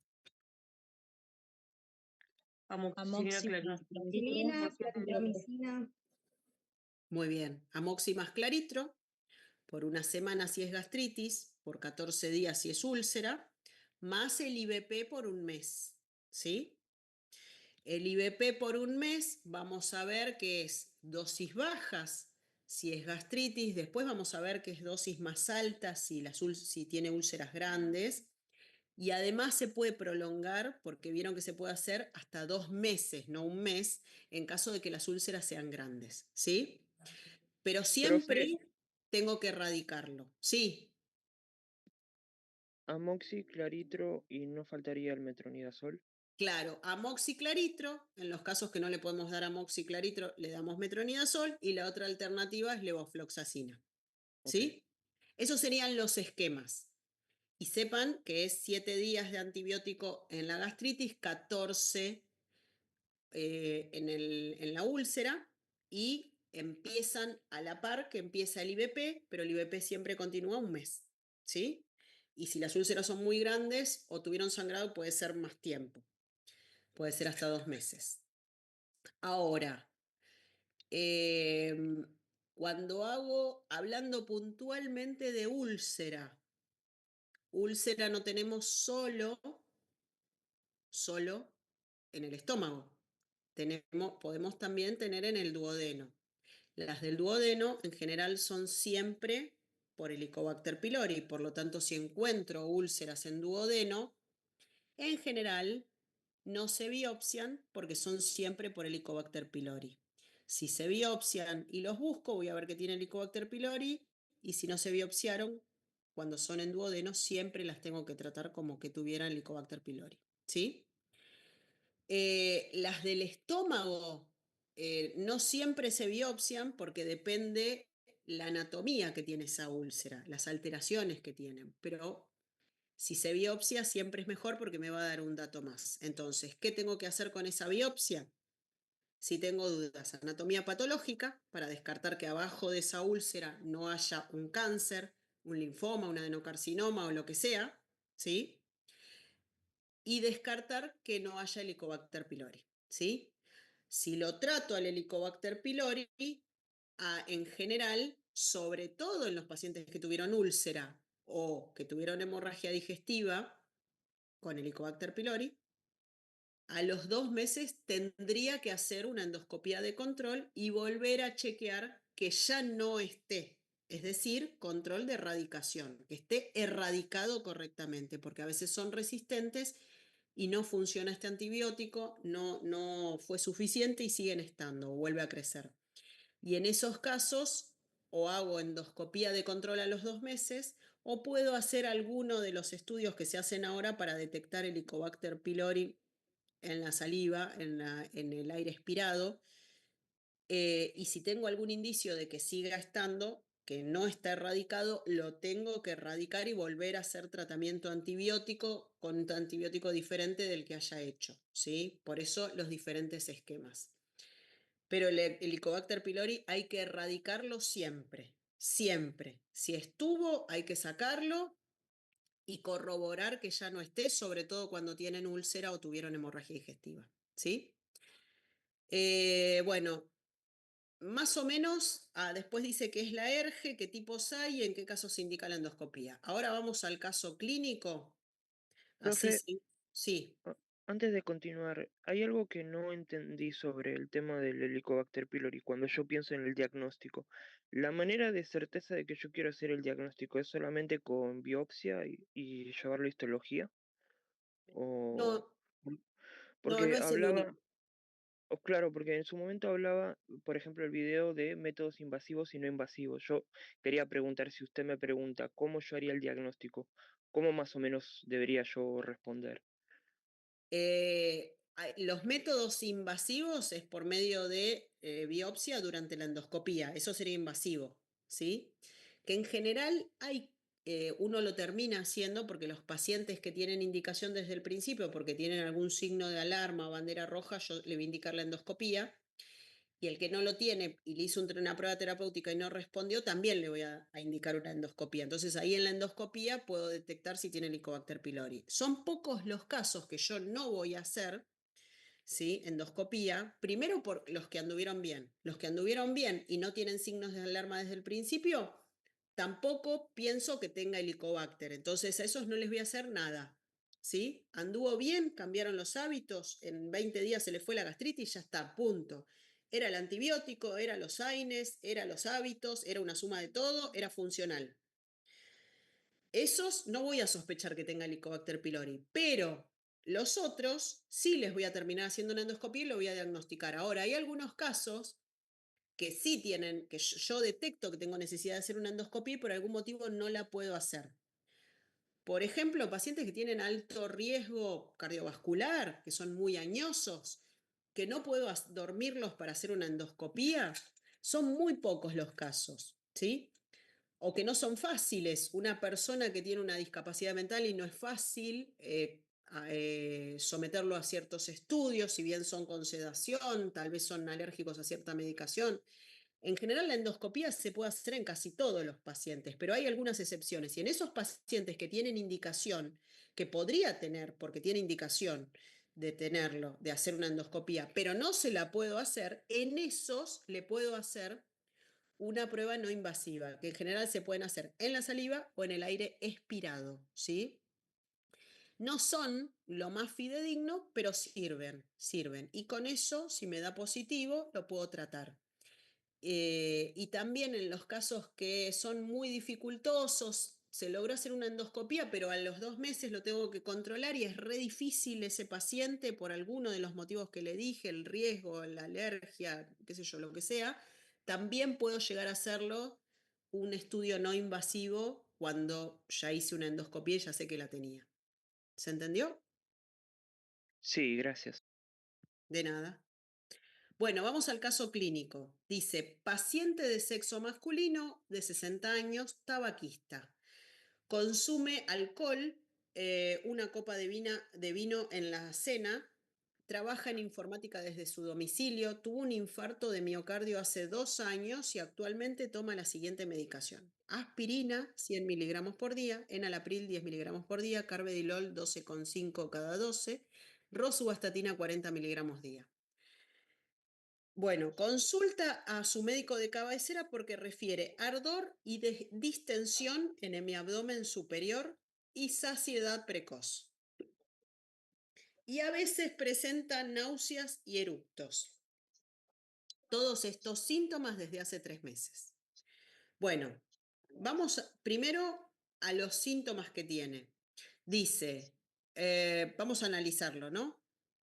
Amoxicilina, Claritromicina. Muy bien, amoxi más claritro, por una semana si es gastritis, por 14 días si es úlcera, más el IBP por un mes, ¿sí? El IBP por un mes, vamos a ver que es dosis bajas si es gastritis, después vamos a ver que es dosis más alta si tiene úlceras grandes, y además se puede prolongar, porque vieron que se puede hacer hasta 2 meses, no un mes, en caso de que las úlceras sean grandes, ¿sí? Pero siempre Profe, tengo que erradicarlo, ¿sí? amoxi, claritro y no faltaría el metronidazol. Claro, amoxiclaritro, en los casos que no le podemos dar amoxiclaritro, le damos metronidazol y la otra alternativa es levofloxacina. Ok. ¿Sí? Esos serían los esquemas. Y sepan que es 7 días de antibiótico en la gastritis, 14 en la úlcera y empiezan a la par que empieza el IBP, pero el IBP siempre continúa un mes. ¿Sí? Y si las úlceras son muy grandes o tuvieron sangrado, puede ser más tiempo. Puede ser hasta 2 meses. Ahora, cuando hablando puntualmente de úlcera, úlcera no tenemos solo en el estómago. Podemos también tener en el duodeno. Las del duodeno en general son siempre por Helicobacter pylori. Por lo tanto, si encuentro úlceras en duodeno, en general no se biopsian porque son siempre por Helicobacter pylori. Si se biopsian y los busco, voy a ver que tienen Helicobacter pylori, y si no se biopsiaron, cuando son en duodeno, siempre las tengo que tratar como que tuvieran Helicobacter pylori. ¿Sí? Las del estómago no siempre se biopsian porque depende la anatomía que tiene esa úlcera, las alteraciones que tienen, pero si se biopsia siempre es mejor porque me va a dar un dato más. Entonces, ¿qué tengo que hacer con esa biopsia? Si tengo dudas, anatomía patológica, para descartar que abajo de esa úlcera no haya un cáncer, un linfoma, un adenocarcinoma o lo que sea, ¿sí? Y descartar que no haya Helicobacter pylori, ¿sí? Si lo trato al Helicobacter pylori, en general, sobre todo en los pacientes que tuvieron úlcera o que tuvieron hemorragia digestiva con Helicobacter pylori, a los 2 meses tendría que hacer una endoscopía de control y volver a chequear que ya no esté, es decir, control de erradicación, que esté erradicado correctamente, porque a veces son resistentes y no funciona este antibiótico, no fue suficiente y siguen estando, o vuelve a crecer. Y en esos casos, o hago endoscopía de control a los 2 meses, o puedo hacer alguno de los estudios que se hacen ahora para detectar Helicobacter pylori en la saliva, en el aire expirado, y si tengo algún indicio de que siga estando, que no está erradicado, lo tengo que erradicar y volver a hacer tratamiento antibiótico con un antibiótico diferente del que haya hecho, ¿sí? Por eso los diferentes esquemas. Pero el Helicobacter pylori hay que erradicarlo siempre, siempre. Si estuvo, hay que sacarlo y corroborar que ya no esté, sobre todo cuando tienen úlcera o tuvieron hemorragia digestiva, ¿sí? Bueno, más o menos, después dice qué es la ERGE, qué tipos hay y en qué casos se indica la endoscopía. Ahora vamos al caso clínico. Así Profe, sí. Sí. a- antes de continuar, hay algo que no entendí sobre el tema del Helicobacter pylori cuando yo pienso en el diagnóstico. ¿La manera de certeza de que yo quiero hacer el diagnóstico es solamente con biopsia y llevarlo a histología? O No, no, no porque es el hablaba, único. claro, porque en su momento hablaba, por ejemplo, el video de métodos invasivos y no invasivos. Yo quería preguntar, si usted me pregunta cómo yo haría el diagnóstico, ¿cómo más o menos debería yo responder? Los métodos invasivos es por medio de biopsia durante la endoscopía, eso sería invasivo, ¿sí? Que en general uno lo termina haciendo porque los pacientes que tienen indicación desde el principio, porque tienen algún signo de alarma o bandera roja, yo le voy a indicar la endoscopía, y el que no lo tiene y le hizo una prueba terapéutica y no respondió, también le voy a indicar una endoscopía. Entonces ahí en la endoscopía puedo detectar si tiene Helicobacter pylori. Son pocos los casos que yo no voy a hacer, ¿sí? Endoscopía, primero por los que anduvieron bien. Los que anduvieron bien y no tienen signos de alarma desde el principio, tampoco pienso que tenga Helicobacter. Entonces a esos no les voy a hacer nada, ¿sí? Anduvo bien, cambiaron los hábitos, en 20 días se le fue la gastritis, ya está, punto. Era el antibiótico, era los AINES, era los hábitos, era una suma de todo, era funcional. Esos no voy a sospechar que tenga Helicobacter pylori, pero los otros sí les voy a terminar haciendo una endoscopia y lo voy a diagnosticar. Ahora, hay algunos casos que sí tienen, que yo detecto que tengo necesidad de hacer una endoscopia y por algún motivo no la puedo hacer. Por ejemplo, pacientes que tienen alto riesgo cardiovascular, que son muy añosos, que no puedo dormirlos para hacer una endoscopía, son muy pocos los casos, ¿sí? O que no son fáciles. Una persona que tiene una discapacidad mental y no es fácil someterlo a ciertos estudios, si bien son con sedación, tal vez son alérgicos a cierta medicación. En general, la endoscopía se puede hacer en casi todos los pacientes, pero hay algunas excepciones. Y en esos pacientes que tienen indicación, que podría tener, porque tiene indicación de tenerlo, de hacer una endoscopía, pero no se la puedo hacer, en esos le puedo hacer una prueba no invasiva, que en general se pueden hacer en la saliva o en el aire expirado, ¿sí? No son lo más fidedigno, pero sirven. Y con eso, si me da positivo, lo puedo tratar. y también en los casos que son muy dificultosos, se logró hacer una endoscopía, pero a los 2 meses lo tengo que controlar y es re difícil ese paciente por alguno de los motivos que le dije, el riesgo, la alergia, qué sé yo, lo que sea, también puedo llegar a hacerlo un estudio no invasivo cuando ya hice una endoscopía y ya sé que la tenía. ¿Se entendió? Sí, gracias. De nada. Bueno, vamos al caso clínico. Dice, paciente de sexo masculino de 60 años, tabaquista. Consume alcohol, una copa de vino en la cena. Trabaja en informática desde su domicilio. Tuvo un infarto de miocardio hace 2 años y actualmente toma la siguiente medicación. Aspirina, 100 miligramos por día. Enalapril, 10 miligramos por día. Carvedilol, 12,5 cada 12. Rosuvastatina, 40 miligramos día. Bueno, consulta a su médico de cabecera porque refiere ardor y distensión en mi abdomen superior y saciedad precoz. Y a veces presenta náuseas y eructos. Todos estos síntomas desde hace 3 meses. Bueno, vamos primero a los síntomas que tiene. Dice, vamos a analizarlo, ¿no?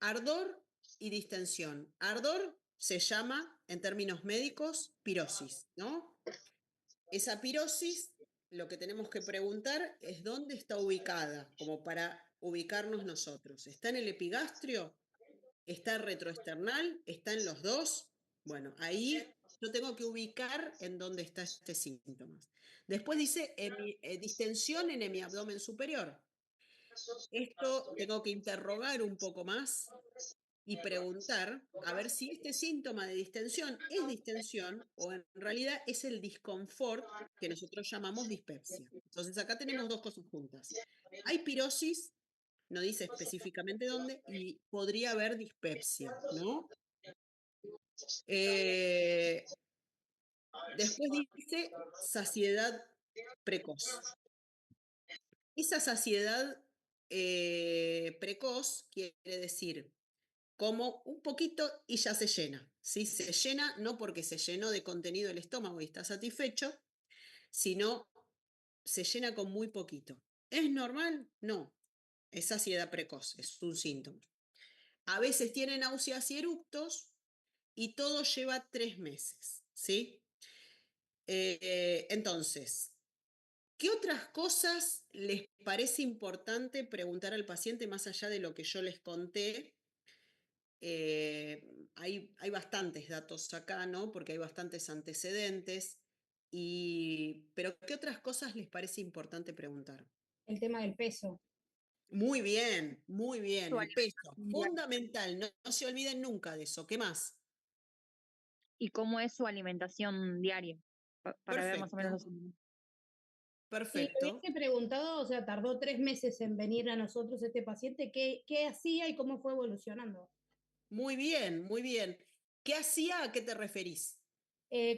Ardor y distensión. Ardor se llama, en términos médicos, pirosis, ¿no? Esa pirosis, lo que tenemos que preguntar es dónde está ubicada, como para ubicarnos nosotros. ¿Está en el epigastrio? ¿Está retroesternal? ¿Está en los dos? Bueno, ahí yo tengo que ubicar en dónde está este síntoma. Después dice distensión en mi abdomen superior. Esto tengo que interrogar un poco más y preguntar a ver si este síntoma de distensión es distensión o en realidad es el disconfort que nosotros llamamos dispepsia. Entonces acá tenemos dos cosas juntas. Hay pirosis, no dice específicamente dónde, y podría haber dispepsia, ¿no? Después dice saciedad precoz. Esa saciedad precoz quiere decir como un poquito y ya se llena. ¿Sí? Se llena no porque se llenó de contenido el estómago y está satisfecho, sino se llena con muy poquito. ¿Es normal? No. Es saciedad precoz, es un síntoma. A veces tiene náuseas y eructos y todo lleva 3 meses. ¿Sí? Entonces, ¿qué otras cosas les parece importante preguntar al paciente más allá de lo que yo les conté? Hay bastantes datos acá, ¿no? Porque hay bastantes antecedentes. Pero ¿qué otras cosas les parece importante preguntar? El tema del peso. Muy bien, Su el peso. alimentación diaria. Fundamental, no se olviden nunca de eso. ¿Qué más? ¿Y cómo es su alimentación diaria? Para ver más o menos Perfecto, los... Sí, le perfecto. hubiese preguntado, o sea, tardó 3 meses en venir a nosotros este paciente, ¿qué hacía y cómo fue evolucionando? Muy bien, muy bien. ¿Qué hacía? ¿A qué te referís?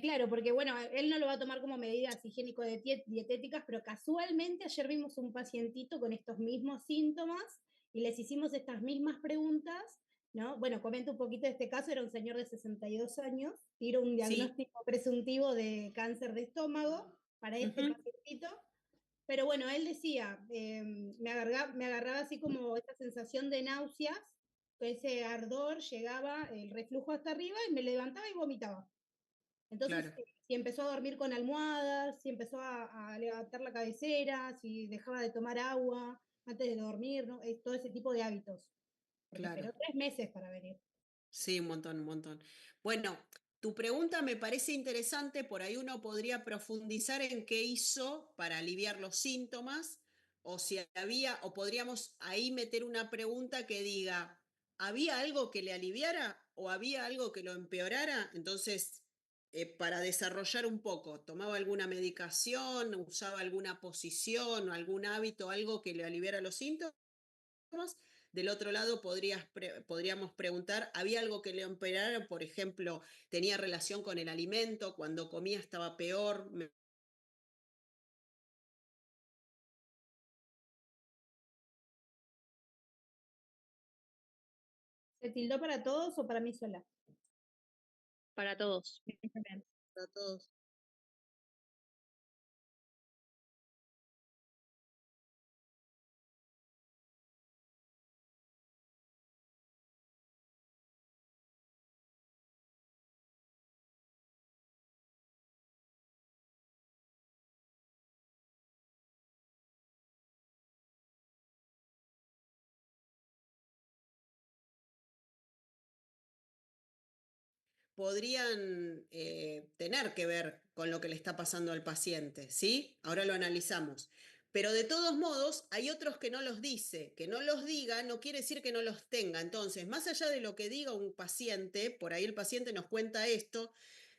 Claro, porque bueno, él no lo va a tomar como medidas higiénico-dietéticas, pero casualmente ayer vimos un pacientito con estos mismos síntomas y les hicimos estas mismas preguntas, ¿no? Bueno, comento un poquito de este caso, era un señor de 62 años, tiro un Sí. diagnóstico presuntivo de cáncer de estómago para este pacientito, pero bueno, él decía, me agarraba así como esta sensación de náuseas, ese ardor, llegaba el reflujo hasta arriba y me levantaba y vomitaba. Entonces, Claro, si empezó a dormir con almohadas, si empezó a levantar la cabecera, si dejaba de tomar agua antes de dormir, ¿no? Todo ese tipo de hábitos. Porque claro. esperó 3 meses para venir. Sí, un montón, un montón. Bueno, tu pregunta me parece interesante, por ahí uno podría profundizar en qué hizo para aliviar los síntomas, o si había, o podríamos ahí meter una pregunta que diga, ¿había algo que le aliviara o había algo que lo empeorara? Entonces, para desarrollar un poco, ¿tomaba alguna medicación, usaba alguna posición o algún hábito, algo que le aliviara los síntomas? Del otro lado, podríamos preguntar, ¿había algo que le empeorara? Por ejemplo, ¿tenía relación con el alimento? Cuando comía estaba peor. ¿Se tildó para todos o para mí sola? Para todos. para todos. Podrían tener que ver con lo que le está pasando al paciente, ¿sí? Ahora lo analizamos. Pero de todos modos, hay otros que no los dice. Que no los diga no quiere decir que no los tenga. Entonces, más allá de lo que diga un paciente, por ahí el paciente nos cuenta esto,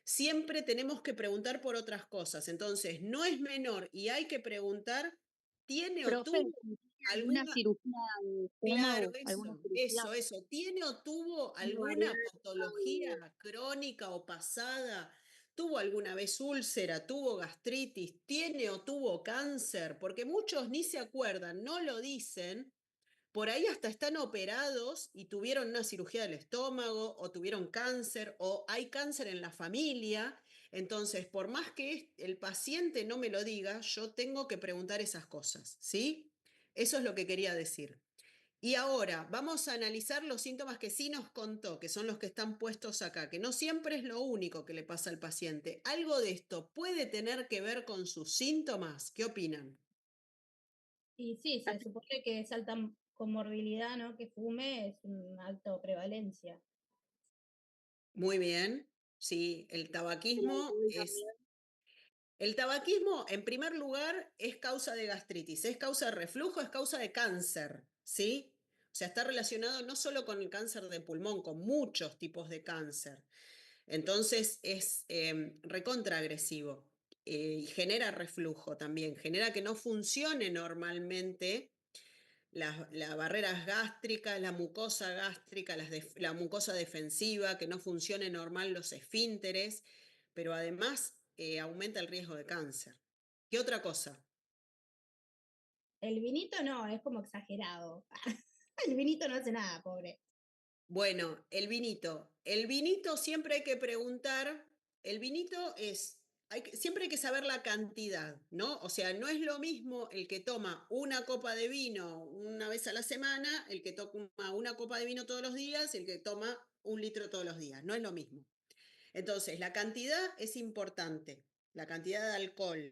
siempre tenemos que preguntar por otras cosas. Entonces, no es menor y hay que preguntar, ¿tiene o Profe, tuvo si tiene alguna alguna... cirugía de Claro, estómago, alguna cirugía eso. ¿Tiene o tuvo una alguna variedad. patología crónica o pasada? ¿Tuvo alguna vez úlcera? ¿Tuvo gastritis? ¿Tiene o tuvo cáncer? Porque muchos ni se acuerdan, no lo dicen. Por ahí hasta están operados y tuvieron una cirugía del estómago o tuvieron cáncer o hay cáncer en la familia. Entonces, por más que el paciente no me lo diga, yo tengo que preguntar esas cosas, ¿sí? Eso es lo que quería decir. Y ahora vamos a analizar los síntomas que sí nos contó, que son los que están puestos acá, que no siempre es lo único que le pasa al paciente. ¿Algo de esto puede tener que ver con sus síntomas? ¿Qué opinan? Y sí, se supone que es alta comorbilidad, ¿no? Que fume es una alta prevalencia. Muy bien. Sí, el El tabaquismo alcohol es... también. El tabaquismo, en primer lugar, es causa de gastritis, es causa de reflujo, es causa de cáncer, ¿sí? O sea, está relacionado no solo con el cáncer de pulmón, con muchos tipos de cáncer. Entonces es recontraagresivo y genera reflujo también, genera que no funcione normalmente las barreras gástricas, la mucosa gástrica, la mucosa defensiva, que no funcione normal los esfínteres, pero además aumenta el riesgo de cáncer. ¿Qué otra cosa? El vinito no, es como exagerado. El vinito no hace nada, pobre. Bueno, el vinito. El vinito siempre hay que preguntar, el vinito es, siempre hay que saber la cantidad, ¿no? O sea, no es lo mismo el que toma una copa de vino una vez a la semana, el que toma una copa de vino todos los días, el que toma 1 litro todos los días, no es lo mismo. Entonces, la cantidad es importante, la cantidad de alcohol.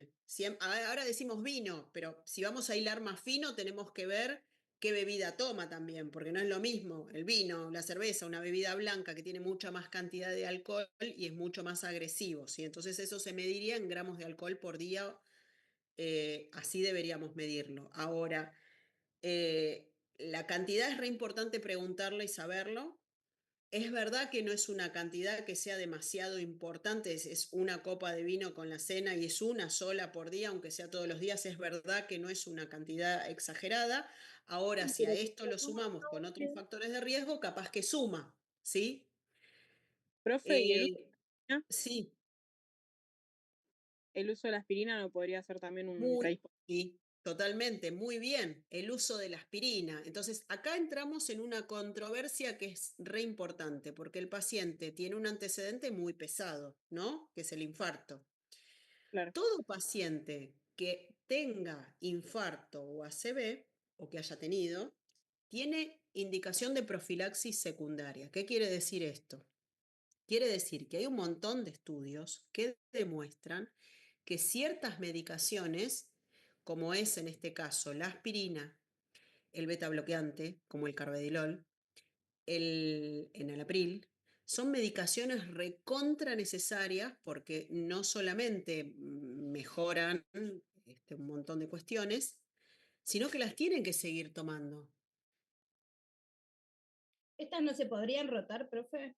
Ahora decimos vino, pero si vamos a hilar más fino, tenemos que ver qué bebida toma también, porque no es lo mismo el vino, la cerveza, una bebida blanca que tiene mucha más cantidad de alcohol y es mucho más agresivo, ¿sí? Entonces eso se mediría en gramos de alcohol por día, así deberíamos medirlo. Ahora, la cantidad es re importante preguntarlo y saberlo. Es verdad que no es una cantidad que sea demasiado importante, es una copa de vino con la cena y es una sola por día, aunque sea todos los días, es verdad que no es una cantidad exagerada. Ahora, si a Pero si esto se lo toma sumamos con otros doble. factores de riesgo, capaz que suma, ¿sí? Profe, ¿y Eh, sí, el uso de la aspirina no podría ser también un muy, predispositivo? sí, totalmente, muy bien, el uso de la aspirina. Entonces, acá entramos en una controversia que es re importante, porque el paciente tiene un antecedente muy pesado, ¿no? Que es el infarto. Claro. Todo paciente que tenga infarto o ACV, o que haya tenido, tiene indicación de profilaxis secundaria. ¿Qué quiere decir esto? Quiere decir que hay un montón de estudios que demuestran que ciertas medicaciones, como es en este caso la aspirina, el beta bloqueante, como el carvedilol, el enalapril, son medicaciones recontra necesarias porque no solamente mejoran un montón de cuestiones, sino que las tienen que seguir tomando. ¿Estas no se podrían rotar, profe?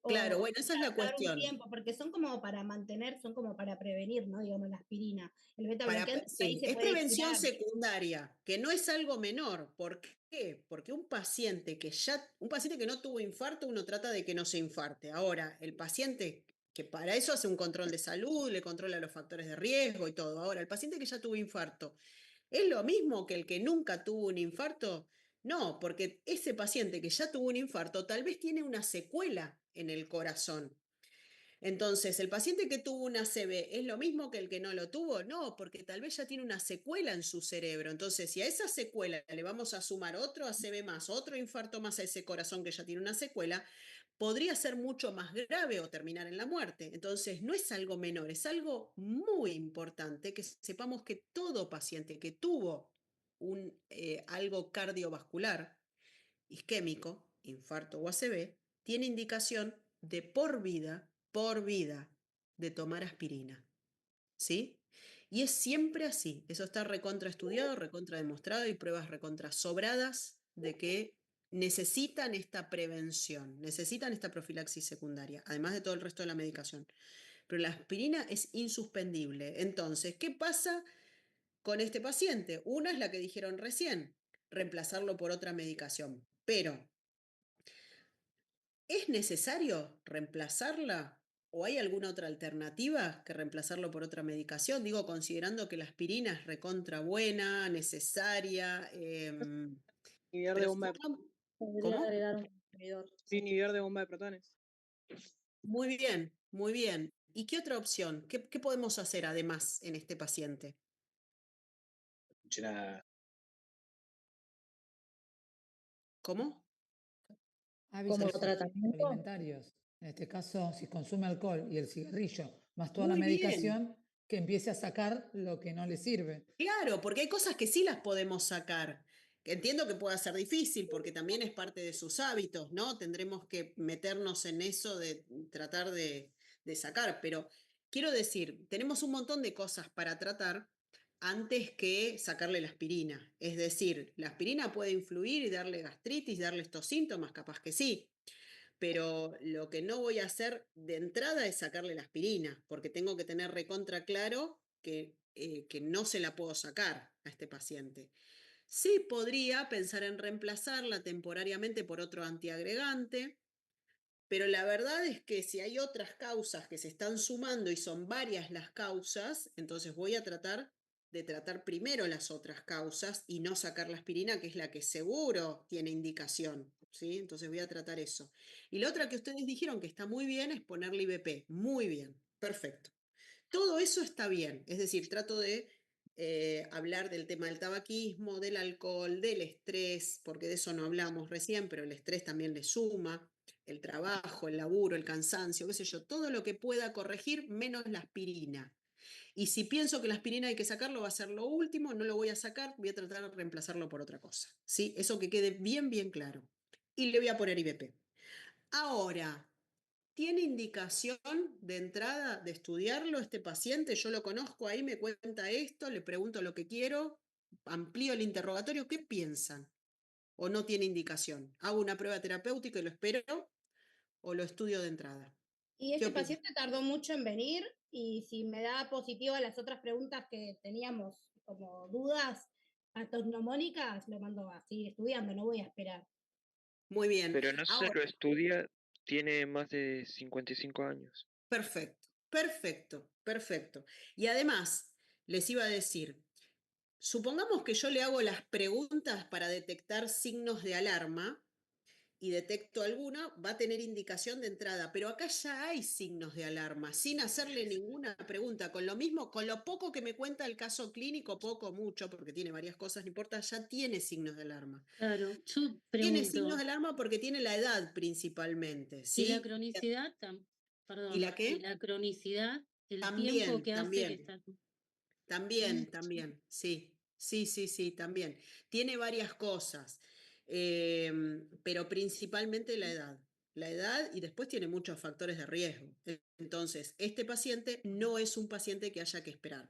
Claro, O bueno, esa es la dar un cuestión. tiempo, porque son como para mantener, son como para prevenir, ¿no? Digamos, la aspirina. El beta bloqueante por ahí Sí, se es puede prevención girar. secundaria, que no es algo menor. ¿Por qué? Porque un paciente que no tuvo infarto, uno trata de que no se infarte. Ahora, el paciente que para eso hace un control de salud, le controla los factores de riesgo y todo. Ahora, el paciente que ya tuvo infarto, ¿es lo mismo que el que nunca tuvo un infarto? No, porque ese paciente que ya tuvo un infarto tal vez tiene una secuela en el corazón. Entonces, ¿el paciente que tuvo una ACV es lo mismo que el que no lo tuvo? No, porque tal vez ya tiene una secuela en su cerebro. Entonces, si a esa secuela le vamos a sumar otro ACV más, otro infarto más a ese corazón que ya tiene una secuela, podría ser mucho más grave o terminar en la muerte. Entonces, no es algo menor, es algo muy importante que sepamos que todo paciente que tuvo algo cardiovascular, isquémico, infarto o ACV, tiene indicación de por vida, de tomar aspirina. ¿Sí? Y es siempre así. Eso está recontraestudiado, recontrademostrado y pruebas recontrasobradas de que necesitan esta prevención, necesitan esta profilaxis secundaria, además de todo el resto de la medicación. Pero la aspirina es insuspendible. Entonces, ¿qué pasa con este paciente? Una es la que dijeron recién, reemplazarlo por otra medicación. Pero, ¿es necesario reemplazarla? ¿O hay alguna otra alternativa que reemplazarlo por otra medicación? Digo, considerando que la aspirina es recontra buena, necesaria. Inhibidor de Pero bomba de, Podría ¿cómo? agregar un inhibidor. inhibidor de bomba de protones. Muy bien, muy bien. ¿Y qué otra opción? ¿Qué podemos hacer además en este paciente? escuché nada. ¿Cómo? Hábitos Como tratamiento, alimentarios. En este caso, si consume alcohol y el cigarrillo, más toda la Muy bien. medicación, que empiece a sacar lo que no le sirve. Claro, porque hay cosas que sí las podemos sacar. Entiendo que pueda ser difícil porque también es parte de sus hábitos, ¿no? Tendremos que meternos en eso de tratar de sacar, pero quiero decir, tenemos un montón de cosas para tratar antes que sacarle la aspirina. Es decir, la aspirina puede influir y darle gastritis, darle estos síntomas, capaz que sí, pero lo que no voy a hacer de entrada es sacarle la aspirina, porque tengo que tener recontra claro que no se la puedo sacar a este paciente. Sí podría pensar en reemplazarla temporariamente por otro antiagregante, pero la verdad es que si hay otras causas que se están sumando y son varias las causas, entonces voy a tratar de tratar primero las otras causas y no sacar la aspirina, que es la que seguro tiene indicación, ¿sí? Entonces voy a tratar eso. Y la otra que ustedes dijeron que está muy bien es ponerle IBP. Muy bien, perfecto. Todo eso está bien, es decir, trato de hablar del tema del tabaquismo, del alcohol, del estrés, porque de eso no hablamos recién, pero el estrés también le suma, el trabajo, el laburo, el cansancio, qué sé yo, todo lo que pueda corregir menos la aspirina. Y si pienso que la aspirina hay que sacarlo, va a ser lo último, no lo voy a sacar, voy a tratar de reemplazarlo por otra cosa. ¿Sí? Eso que quede bien, bien claro. Y le voy a poner IBP. Ahora, ¿tiene indicación de entrada de estudiarlo este paciente? Yo lo conozco ahí, me cuenta esto, le pregunto lo que quiero, amplío el interrogatorio, ¿qué piensan? ¿O no tiene indicación? ¿Hago una prueba terapéutica y lo espero o lo estudio de entrada? Y ¿Qué este opinan? paciente tardó mucho en venir y si me da positivo a las otras preguntas que teníamos como dudas patognomónicas, lo mando a seguir estudiando, no voy a esperar. Muy bien. Pero no se Ahora, lo estudia, tiene más de 55 años. perfecto, perfecto, perfecto. Y además, les iba a decir, supongamos que yo le hago las preguntas para detectar signos de alarma y detecto alguna, va a tener indicación de entrada, pero acá ya hay signos de alarma, sin hacerle ninguna pregunta, con lo mismo, con lo poco que me cuenta el caso clínico, poco, mucho, porque tiene varias cosas, no importa, ya tiene signos de alarma. claro, yo Tiene signos de pregunto, alarma porque tiene la edad principalmente, y la ¿sí? cronicidad, ¿Y perdón, la y qué? la cronicidad, el tiempo También, que hace que también. está. También, sí, sí, también. Tiene varias cosas, pero principalmente la edad y después tiene muchos factores de riesgo. Entonces, este paciente no es un paciente que haya que esperar.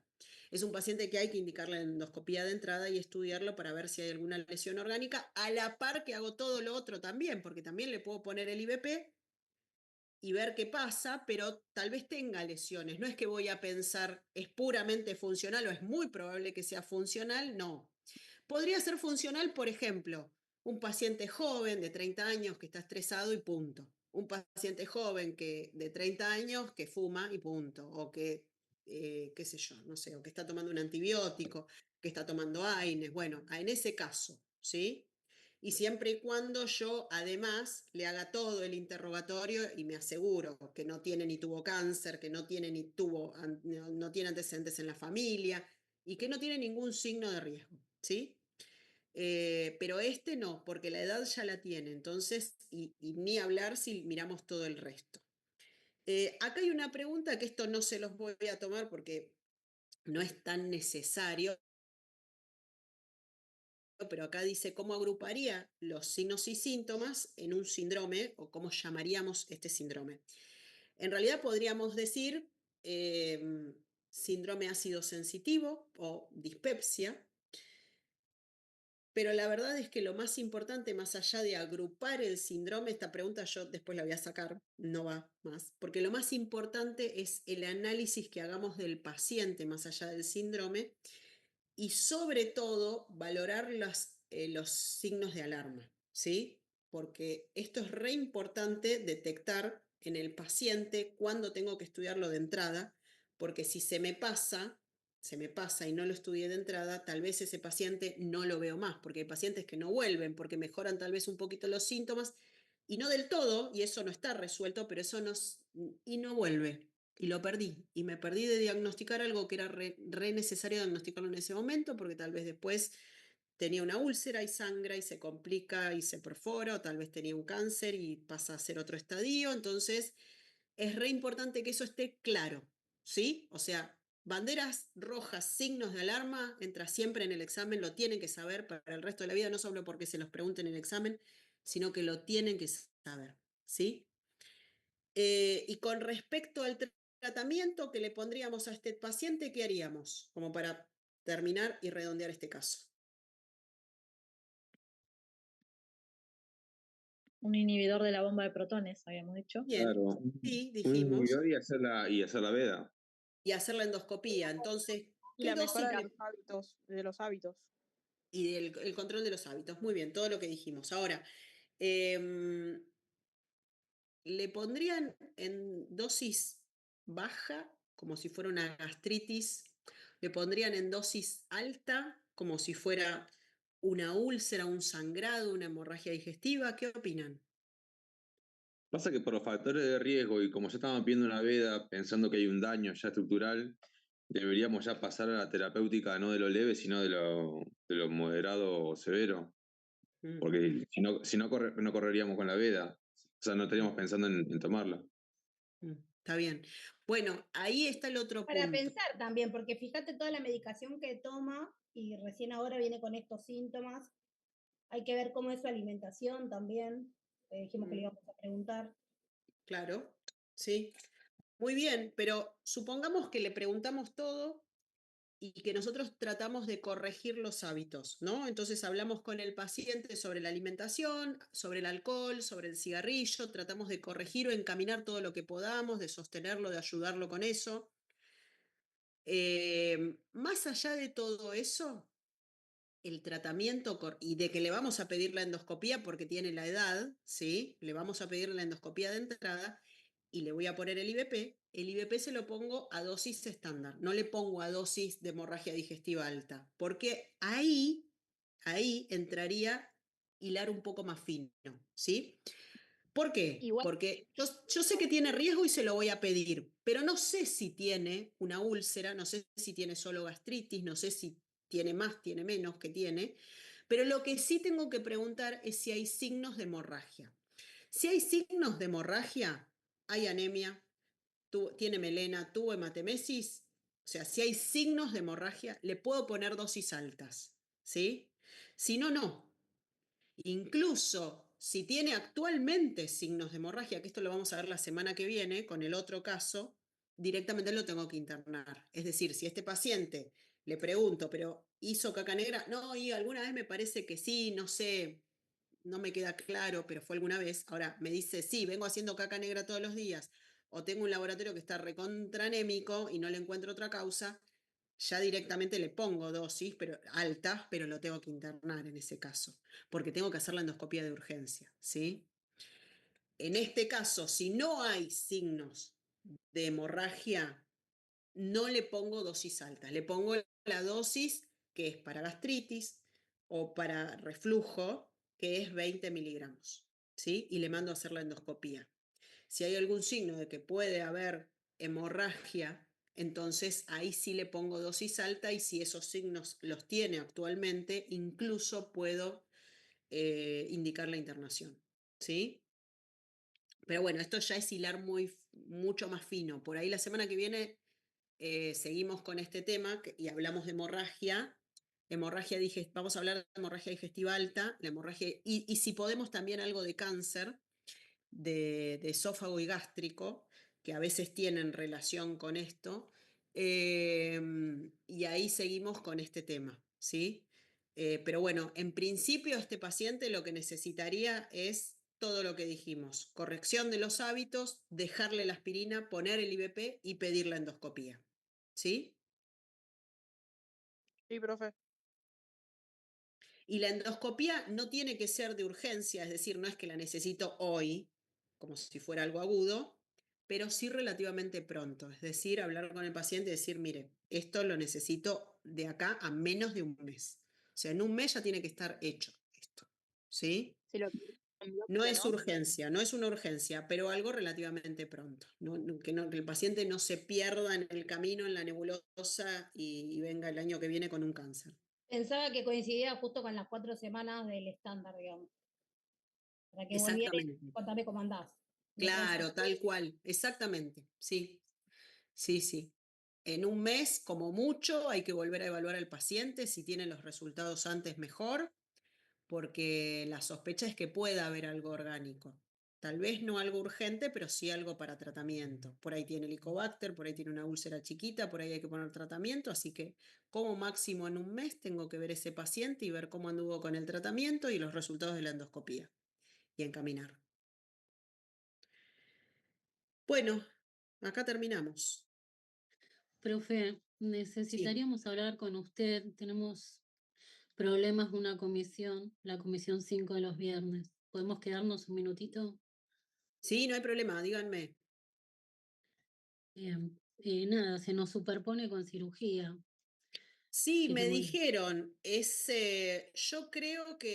Es un paciente que hay que indicarle la endoscopía de entrada y estudiarlo para ver si hay alguna lesión orgánica, a la par que hago todo lo otro también, porque también le puedo poner el IBP y ver qué pasa, pero tal vez tenga lesiones. No es que voy a pensar es puramente funcional o es muy probable que sea funcional, no. Podría ser funcional, por ejemplo, un paciente joven de 30 años que está estresado y punto. Un paciente joven de 30 años que fuma y punto. O que, qué sé yo, no sé, o que está tomando un antibiótico, que está tomando AINES. Bueno, en ese caso, ¿sí? y siempre y cuando yo además le haga todo el interrogatorio y me aseguro que no tiene ni tuvo cáncer, que no tiene ni no tiene antecedentes en la familia y que no tiene ningún signo de riesgo, ¿sí? Pero este no, porque la edad ya la tiene, entonces, y ni hablar si miramos todo el resto. Acá hay una pregunta que esto no se los voy a tomar porque no es tan necesario, pero acá dice cómo agruparía los signos y síntomas en un síndrome o cómo llamaríamos este síndrome. En realidad podríamos decir síndrome ácido sensitivo o dispepsia, pero la verdad es que lo más importante, más allá de agrupar el síndrome, esta pregunta yo después la voy a sacar, no va más, porque lo más importante es el análisis que hagamos del paciente más allá del síndrome y sobre todo valorar los signos de alarma, ¿sí? Porque esto es re importante detectar en el paciente cuándo tengo que estudiarlo de entrada, porque si se me pasa y no lo estudié de entrada, tal vez ese paciente no lo veo más, porque hay pacientes que no vuelven, porque mejoran tal vez un poquito los síntomas, y no del todo, y eso no está resuelto, pero eso y no vuelve. Y lo perdí, y me perdí de diagnosticar algo que era re necesario diagnosticarlo en ese momento, porque tal vez después tenía una úlcera y sangra y se complica y se perfora, o tal vez tenía un cáncer y pasa a ser otro estadio, entonces es re importante que eso esté claro, ¿sí? O sea, banderas rojas, signos de alarma, entra siempre en el examen, lo tienen que saber para el resto de la vida, no solo porque se los pregunten en el examen, sino que lo tienen que saber, ¿sí? Y con respecto al tratamiento que le pondríamos a este paciente, ¿qué haríamos? Como para terminar y redondear este caso. Un inhibidor de la bomba de protones, habíamos dicho. Bien, Claro, sí, un dijimos. inhibidor y hacer la veda. Y hacer la endoscopía. Entonces, Y ¿qué la dosis mejora de le los hábitos, de los hábitos. y el control de los hábitos? Muy bien, todo lo que dijimos. Ahora, em, le pondrían en dosis baja, como si fuera una gastritis, le pondrían en dosis alta, como si fuera una úlcera, un sangrado, una hemorragia digestiva. ¿Qué opinan? Pasa que por los factores de riesgo y como ya estamos viendo una veda pensando que hay un daño ya estructural, deberíamos ya pasar a la terapéutica no de lo leve, sino de lo moderado o severo. Mm, Porque si no, no correríamos con la veda. O sea, no estaríamos pensando en tomarla. Está bien. Bueno, ahí está el otro Para punto. pensar también, porque fíjate toda la medicación que toma y recién ahora viene con estos síntomas. Hay que ver cómo es su alimentación también. Dijimos que le íbamos a preguntar. Claro, sí. Muy bien, pero supongamos que le preguntamos todo y que nosotros tratamos de corregir los hábitos, ¿no? Entonces hablamos con el paciente sobre la alimentación, sobre el alcohol, sobre el cigarrillo, tratamos de corregir o encaminar todo lo que podamos, de sostenerlo, de ayudarlo con eso. Más allá de todo eso, el tratamiento y de que le vamos a pedir la endoscopía porque tiene la edad, ¿sí? Le vamos a pedir la endoscopía de entrada y le voy a poner el IBP. El IBP se lo pongo a dosis estándar, no le pongo a dosis de hemorragia digestiva alta, porque ahí entraría hilar un poco más fino, ¿sí? ¿Por qué? Igual, Porque yo sé que tiene riesgo y se lo voy a pedir, pero no sé si tiene una úlcera, no sé si tiene solo gastritis, no sé si tiene más, tiene menos que tiene, pero lo que sí tengo que preguntar es si hay signos de hemorragia. Si hay signos de hemorragia, hay anemia, tiene melena, tuvo hematemesis, o sea, si hay signos de hemorragia, le puedo poner dosis altas, ¿sí? Si no, no. Incluso si tiene actualmente signos de hemorragia, que esto lo vamos a ver la semana que viene con el otro caso, directamente lo tengo que internar. Es decir, si este paciente le pregunto, pero ¿hizo caca negra? No, y alguna vez me parece que sí, no sé, no me queda claro, pero fue alguna vez. Ahora me dice, sí, vengo haciendo caca negra todos los días, o tengo un laboratorio que está recontranémico y no le encuentro otra causa, ya directamente le pongo dosis pero, altas, pero lo tengo que internar en ese caso, porque tengo que hacer la endoscopía de urgencia, ¿sí? En este caso, si no hay signos de hemorragia, no le pongo dosis alta, le pongo la dosis que es para gastritis o para reflujo, que es 20 miligramos, ¿sí? Y le mando a hacer la endoscopía. Si hay algún signo de que puede haber hemorragia, entonces ahí sí le pongo dosis alta y si esos signos los tiene actualmente, incluso puedo indicar la internación, ¿sí? Pero bueno, esto ya es hilar mucho más fino. Por ahí la semana que viene seguimos con este tema y hablamos de hemorragia. Vamos a hablar de hemorragia digestiva alta, la hemorragia, y si podemos también algo de cáncer de esófago y gástrico, que a veces tienen relación con esto, y ahí seguimos con este tema, ¿sí? Pero bueno, en principio este paciente lo que necesitaría es todo lo que dijimos, corrección de los hábitos, dejarle la aspirina, poner el IBP y pedir la endoscopía, ¿sí? Sí, profe. Y la endoscopía no tiene que ser de urgencia, es decir, no es que la necesito hoy, como si fuera algo agudo, pero sí relativamente pronto. Es decir, hablar con el paciente y decir, mire, esto lo necesito de acá a menos de un mes. O sea, en un mes ya tiene que estar hecho esto, ¿sí? Se lo No es ¿no? urgencia, no es una urgencia, pero algo relativamente pronto. Que el paciente no se pierda en el camino, en la nebulosa y venga el año que viene con un cáncer. Pensaba que coincidía justo con las 4 semanas del estándar, digamos. Para que volviera y Exactamente. contame cómo andás. Claro, tal cual, exactamente, sí, sí, sí. En un mes, como mucho, hay que volver a evaluar al paciente, si tiene los resultados antes mejor, porque la sospecha es que pueda haber algo orgánico. Tal vez no algo urgente, pero sí algo para tratamiento. Por ahí tiene Helicobacter, por ahí tiene una úlcera chiquita, por ahí hay que poner tratamiento, así que como máximo en un mes tengo que ver ese paciente y ver cómo anduvo con el tratamiento y los resultados de la endoscopía y encaminar. Bueno, acá terminamos. Profe, Sí. necesitaríamos hablar con usted. Tenemos problemas, una comisión, la comisión 5 de los viernes. ¿Podemos quedarnos un minutito? Sí, no hay problema, díganme. Bien. Nada, se nos superpone con cirugía. Sí, me Queremos- dijeron, yo creo que